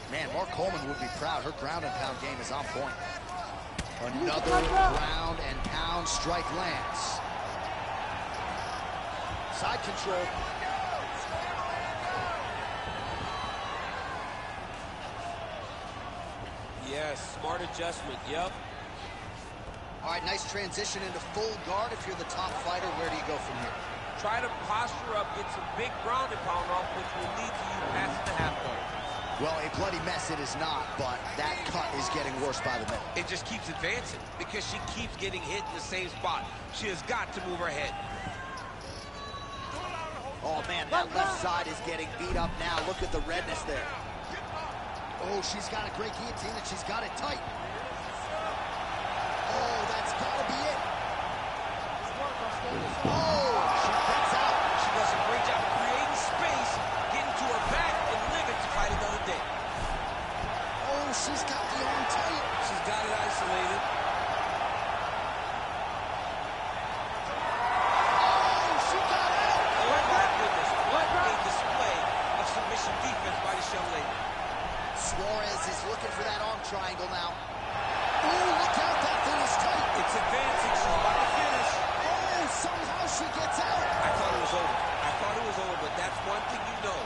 Man, Mark Coleman would be proud. Her ground and pound game is on point. Another ground and pound strike lands. Side control. Yes, smart adjustment. Yep. All right, nice transition into full guard. If you're the top fighter, where do you go from here? Try to posture up, get some big ground and pound off, which will lead to you passing the half guard. Well, a bloody mess it is not, but that cut is getting worse by the minute. It just keeps advancing because she keeps getting hit in the same spot. She has got to move her head. Oh, man, that left side is getting beat up now. Look at the redness there. Oh, she's got a great guillotine, and she's got it tight. Oh, that's got to be it. Oh, she gets out. She does a great job of creating space, getting to her back, and live it to fight another day. Oh, she's got the arm tight. She's got it isolated. Oh, she got out. Oh, my goodness. What a display of submission defense by this young lady. Suarez is looking for that arm triangle now. Oh, look out. That thing is tight. It's advancing. She's about to finish. Oh, somehow she gets out. I thought it was over. I thought it was over, but that's one thing you know.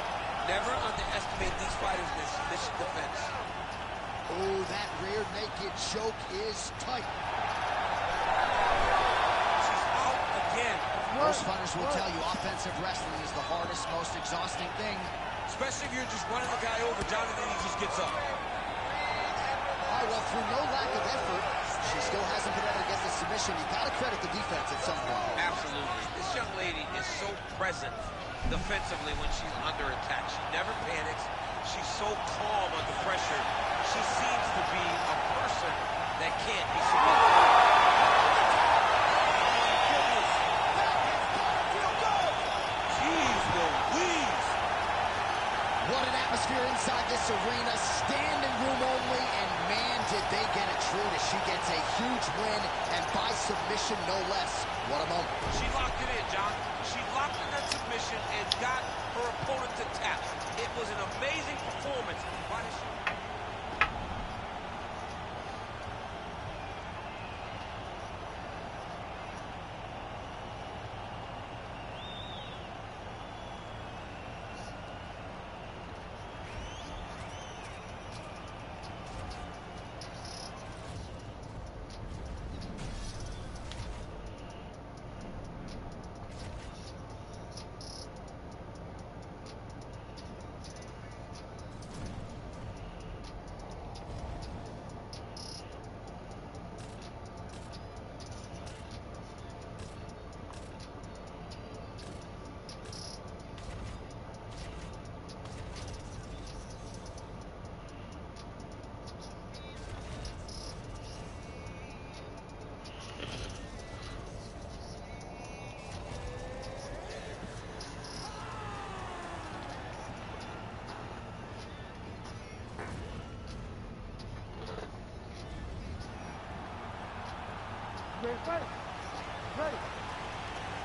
Never underestimate these fighters in this submission defense. Oh, that rear naked choke is tight. She's out again. Most fighters will tell you offensive wrestling is the hardest, most exhausting thing. Especially if you're just running the guy over, Jonathan, he just gets up. All right, well, through no lack of effort, she still hasn't been able to get the submission. You got to credit the defense at some point. Absolutely. This young lady is so present defensively when she's under attack. She never panics. She's so calm under pressure. She seems to be a person that can't be submitted. Jeez Louise. What an atmosphere inside this arena. Standing room only, and man, did they get it treated. She gets a huge win, and by submission, no less. What a moment. She locked it in, John. She locked in that submission and got her opponent to tap. It was an amazing performance by this. Ready to fight? Ready.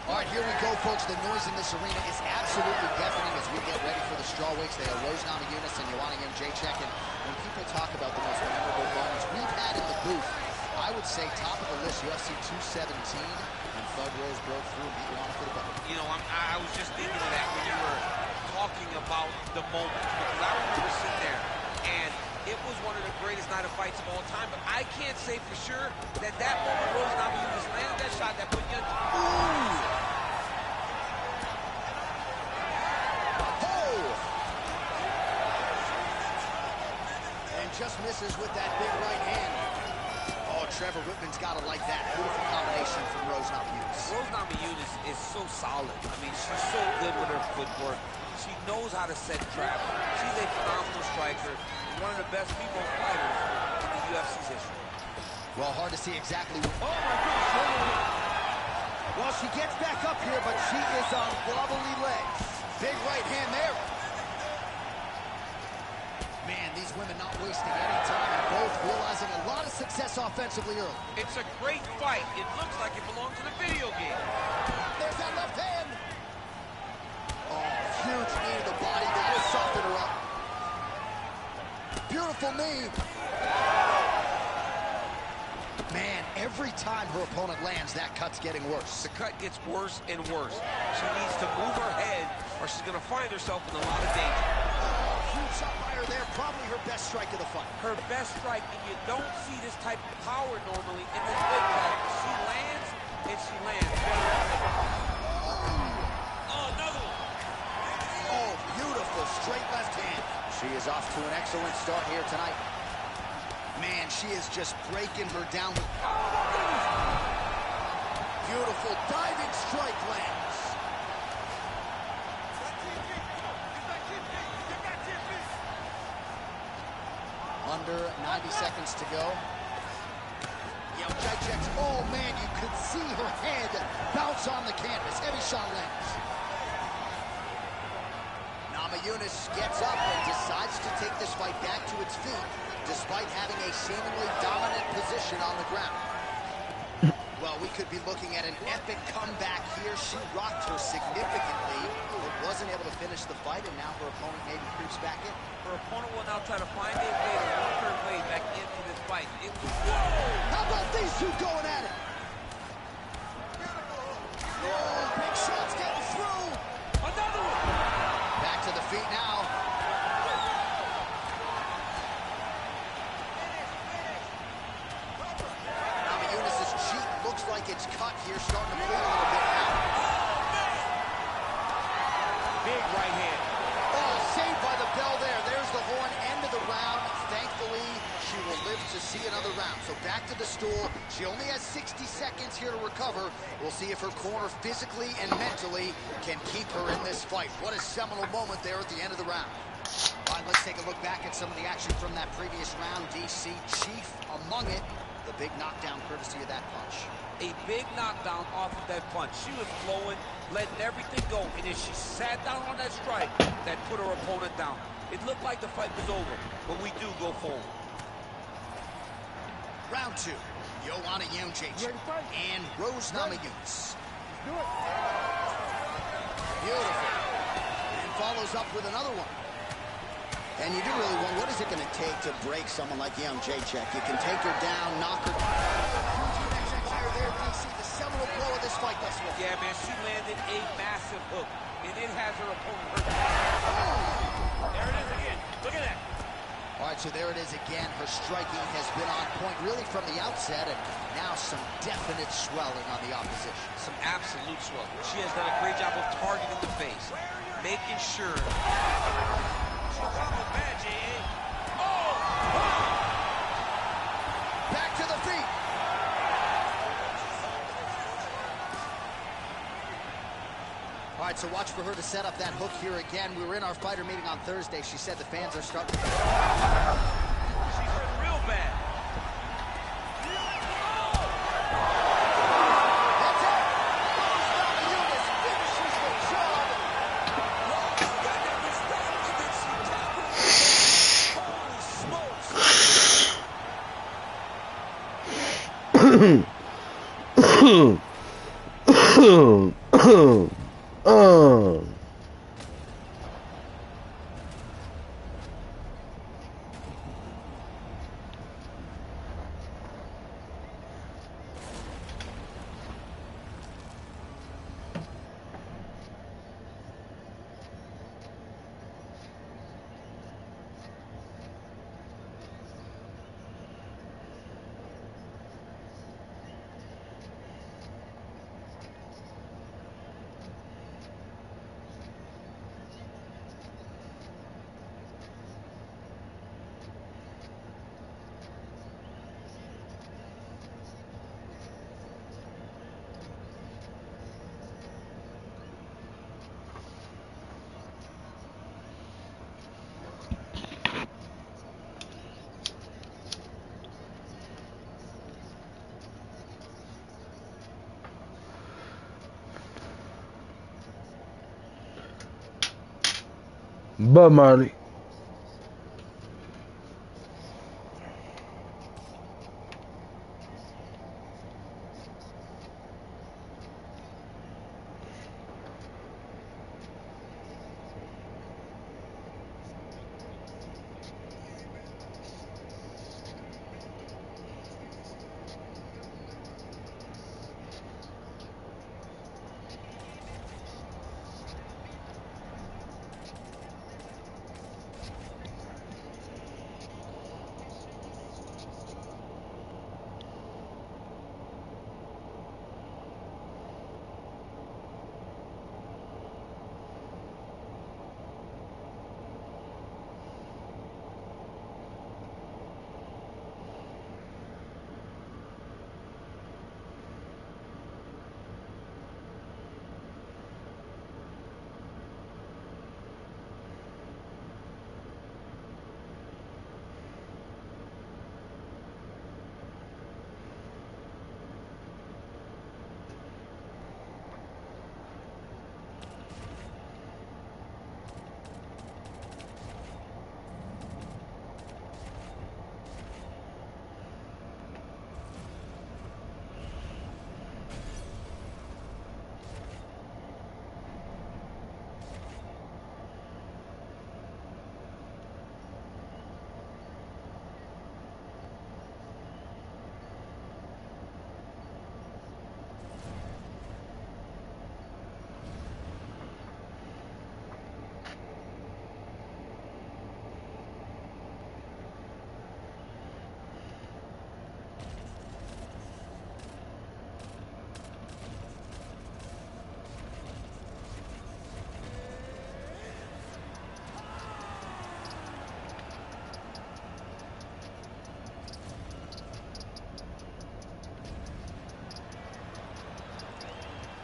All right, here we go, folks. The noise in this arena is absolutely deafening as we get ready for the strawweights. They are Rose Namajunas and Joanna Jędrzejczyk. And when people talk about the most memorable moments we've had in the booth, I would say top of the list, UFC 217, and Thug Rose broke through and beat Joanna for the belt. You know, I was just thinking of that when you were talking about the moment, because I remember sitting there, and it was one of the greatest night of fights of all time, but I can't say for sure that that moment Rose Namajunas landed that shot that put you in. Ooh! just misses with that big right hand. Oh, Trevor Whitman's got to like that. Beautiful combination from Rose Namajunas. Rose Namajunas is so solid. I mean, she's so good with her footwork. She knows how to set traps. She's a phenomenal striker, one of the best female fighters in the UFC's history. Well, hard to see exactly. Oh, my goodness. Well, she gets back up here, but she is on wobbly legs. Big right hand there. Man, these women not wasting any time and both realizing a lot of success offensively early. It's a great fight. It looks like it belongs in a video game. There's that left hand. Oh, huge knee to the body that will soften her up. Beautiful knee. Man, every time her opponent lands, that cut's getting worse. The cut gets worse and worse. She needs to move her head or she's going to find herself in a lot of danger. Huge shot by her there, probably her best strike of the fight. Her best strike, and you don't see this type of power normally in this weight class. She lands, and she lands. Oh, another one. Oh, beautiful straight left hand. She is off to an excellent start here tonight. Man, she is just breaking her down. Beautiful diving strike lands. Under 90 seconds to go. Jacek's, oh man, you could see her head bounce on the canvas. Heavy shot lands. Namajunas gets up and decides to take this fight back to its feet, despite having a seemingly dominant position on the ground. Well, we could be looking at an epic comeback here. She rocked her significantly, but wasn't able to finish the fight, and now her opponent maybe creeps back in. Her opponent will now try to find a way to work her way back into this fight. It was... How about these two going at it? Oh, big shots getting through. Another one! Back to the feet now. Namajunas' cheek looks like it's cut here, starting to bleed a little bit now. Big right hand. Oh, saved by the bell there. There's the horn, end of the round. Thankfully, she will live to see another round. So back to the stool. She only has 60 seconds here to recover. We'll see if her corner physically and mentally can keep her in this fight. What a seminal moment there at the end of the round. All right, let's take a look back at some of the action from that previous round. DC, chief among it. The big knockdown courtesy of that punch. A big knockdown off of that punch. She was flowing, letting everything go, and as she sat down on that strike, that put her opponent down. It looked like the fight was over, but we do go forward. Round two, Joanna Jędrzejczyk and Rose Namajunas. Do it. Beautiful. And follows up with another one. And you do really want, what is it going to take to break someone like Jędrzejczyk? You can take her down, knock her down. There, we see the seminal blow of this fight thus far. Yeah, man, she landed a massive hook, and it has her opponent hurt. There it is again. Look at that. All right, so there it is again. Her striking has been on point really from the outset, and now some definite swelling on the opposition. Some absolute swelling. She has done a great job of targeting the face, making sure. Back to the feet. All right, so watch for her to set up that hook here again. We were in our fighter meeting on Thursday. She said the fans are starting to... She's hurt real bad. That's it. Namajunas finishes the job. Holy smokes. Bye, Marty.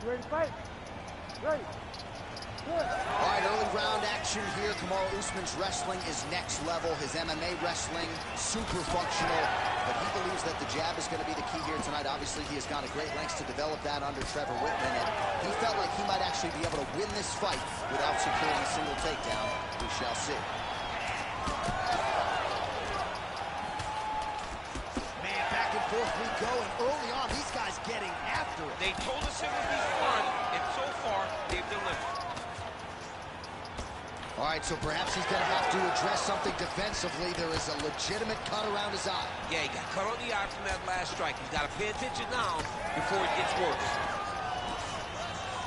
You ready to fight? Ready. Good. All right, early round action here. Kamaru Usman's wrestling is next level. His MMA wrestling, super functional. But he believes that the jab is going to be the key here tonight. Obviously, he has gone to great lengths to develop that under Trevor Whitman. And he felt like he might actually be able to win this fight without securing a single takedown. We shall see. Man, back and forth we go. And early on, these guys getting after it. They told us it would be fun, and so far, they've delivered. All right, so perhaps he's going to have to address something defensively. There is a legitimate cut around his eye. Yeah, he got cut on the eye from that last strike. He's got to pay attention now before it gets worse.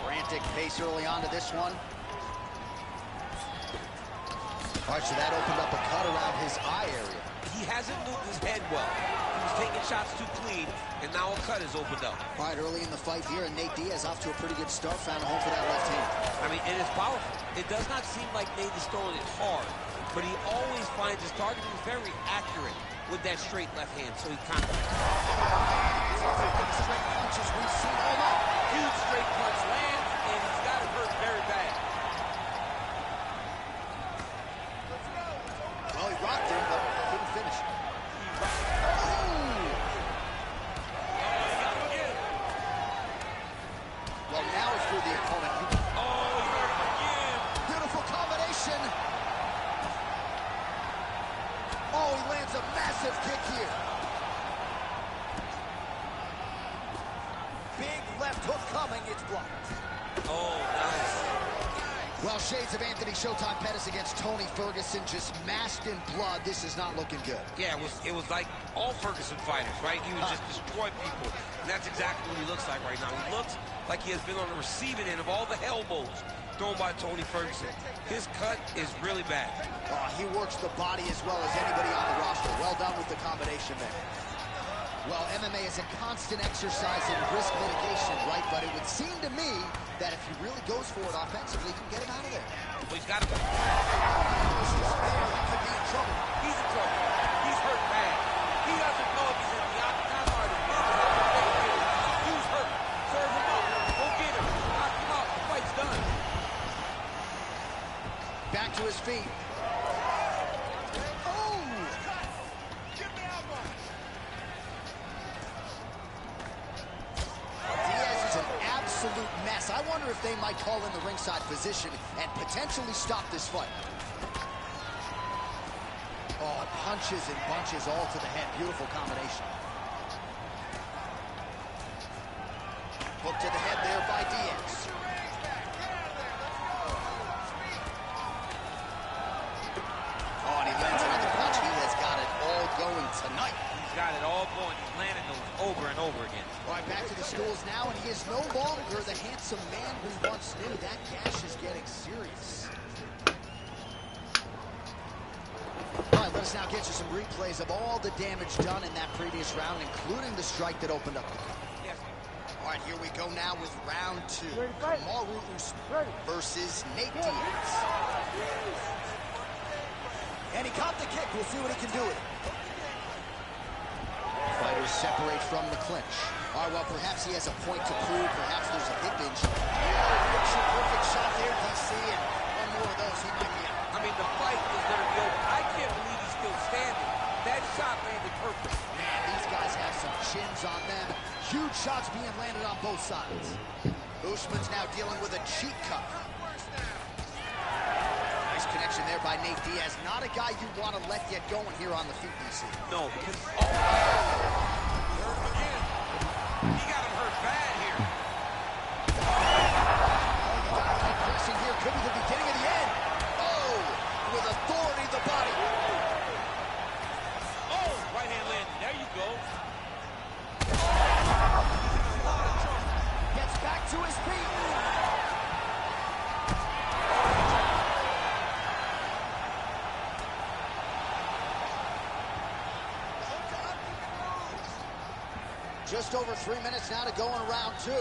Frantic pace early on to this one. All right, so that opened up a cut around his eye area. He hasn't moved his head well. He was taking shots too clean, and now a cut has opened up. All right, early in the fight here, and Nate Diaz off to a pretty good start, found a home for that left hand. I mean, and it's powerful. It does not seem like Nate is throwing it hard, but he always finds his target is very accurate with that straight left hand, so he kind of... Straight punches we've seen all night. Huge straight punch lands, and he's got it hurt very bad. Well, he rocked him, but couldn't finish. Well, now it's for the opponent. Oh, he hurt him again. Beautiful combination. Oh, he lands a massive kick here. Big left hook coming. It's blocked. Oh, nice. Well, shades of Anthony Showtime Pettis against Tony Ferguson, just masked in blood. This is not looking good. Yeah, it was like all Ferguson fighters, right? He would just destroy people. And that's exactly what he looks like right now. He looks like he has been on the receiving end of all the elbows thrown by Tony Ferguson. His cut is really bad. He works the body as well as anybody on the roster. Well done with the combination there. Well, MMA is a constant exercise in risk mitigation, right? But it would seem to me that if he really goes for it offensively, he can get him out of there. But he's got to... He could be in trouble. He's in trouble. He's hurt bad. He doesn't know if he's in the octagon or the middle. He's hurt. Serve him up. Go get him. Knock him out. The fight's done. Back to his feet. Absolute mess. I wonder if they might call in the ringside physician and potentially stop this fight. Oh, punches and bunches all to the head. Beautiful combination. Hook to the head there by Diaz. Oh, and he lands another punch. He has got it all going tonight. He's got it all going. He's landing those over and over again. All right, back to the stools now, and he is no longer the handsome man we once knew. That gash is getting serious. All right, let us now get you some replays of all the damage done in that previous round, including the strike that opened up the fight. Yes. All right, here we go now with round 2. Kamaru Usman versus Nate Diaz. And he caught the kick. We'll see what he can do with it. Fighters separate from the clinch. All right, well, perhaps he has a point to prove. Perhaps there's a hip inch. Picture perfect shot there, DC, and one more of those, he might be out. I mean, the fight is going to be over. I can't believe he's still standing. That shot landed perfect. Man, these guys have some chins on them. Huge shots being landed on both sides. Usman's now dealing with a cheek cut. Nice connection there by Nate Diaz. Not a guy you want to let get going here on the feet, DC. No, because... Oh, he hurt him again. He got him hurt bad here. Oh, you got a tight pressing here. Could be the beginning of the end. Oh, with authority, the body. Oh, right hand landed. There you go. Gets back to his feet. Just over 3 minutes now to go in round 2.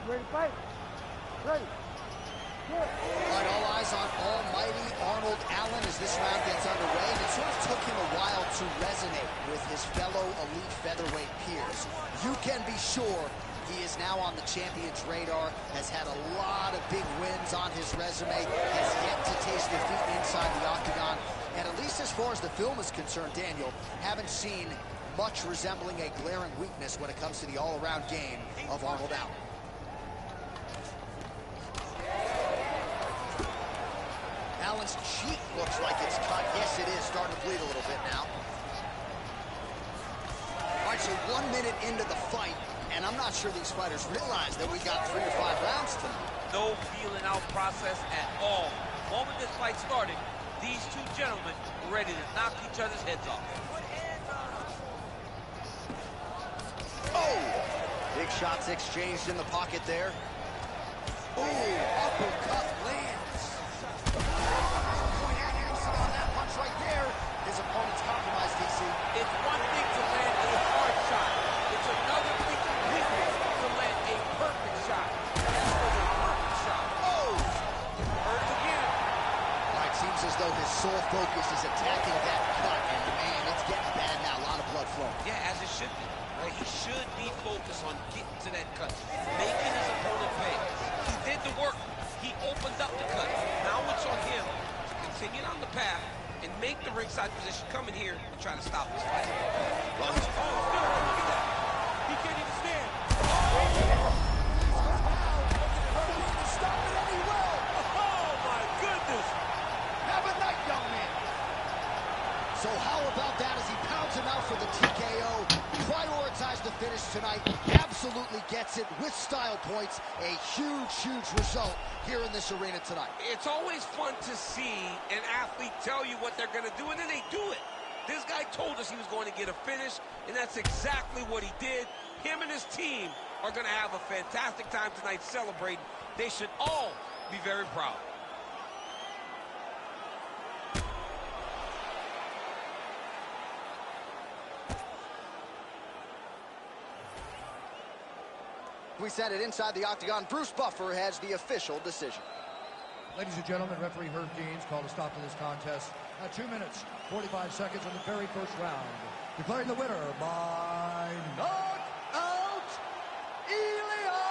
Ready to fight? Ready. Good. All right, all eyes on almighty Arnold Allen as this round gets underway. And it sort of took him a while to resonate with his fellow elite featherweight peers. You can be sure he is now on the champion's radar, has had a lot of big wins on his resume, has yet to taste defeat inside the octagon. And at least as far as the film is concerned, Daniel, haven't seen much resembling a glaring weakness when it comes to the all-around game of Arnold Allen. Allen's cheek looks like it's cut. Yes, it is. Starting to bleed a little bit now. All right, so 1 minute into the fight, and I'm not sure these fighters realize that we got 3 to 5 rounds tonight. No feeling out process at all. The moment this fight started, these two gentlemen were ready to knock each other's heads off. Oh! Big shots exchanged in the pocket there. Oh, uppercut lands. On that punch right there, his opponent's compromised, DC. It's one thing to land a hard shot. It's another thing completely to land a perfect shot. This was a perfect shot. Oh! Hurts again. All right, seems as though his sole focus is attacking that cut, and man, it's getting bad now. A lot of blood flowing. Yeah, as it should be. Right? He should be focused on getting to that cut, making his opponent pay. He did the work. He opened up the cut. Now it's on him to continue on the path and make the ringside position, come in here and try to stop this fight. Oh, still, look at that. He can't even stand. Stop it, and he will. Oh, my goodness. Have a night, young man. So how about that as he pounds him out for the TKO? Prioritize the finish tonight. Absolutely gets it with style points. A huge, huge result here in this arena tonight. It's always fun to see an athlete tell you what they're going to do, and then they do it. This guy told us he was going to get a finish, and that's exactly what he did. Him and his team are going to have a fantastic time tonight celebrating. They should all be very proud. We send it inside the octagon. Bruce Buffer has the official decision. Ladies and gentlemen, referee Herb Deans called a stop to this contest at 2 minutes, 45 seconds in the very first round. Declaring the winner by knockout, Elia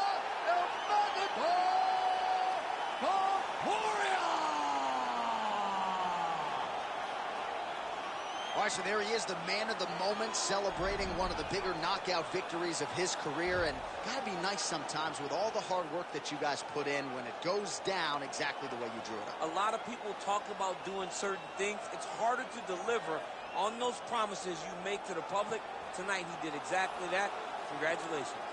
All right, so there he is, the man of the moment, celebrating one of the bigger knockout victories of his career. And gotta be nice sometimes with all the hard work that you guys put in when it goes down exactly the way you drew it up. A lot of people talk about doing certain things. It's harder to deliver on those promises you make to the public. Tonight he did exactly that. Congratulations.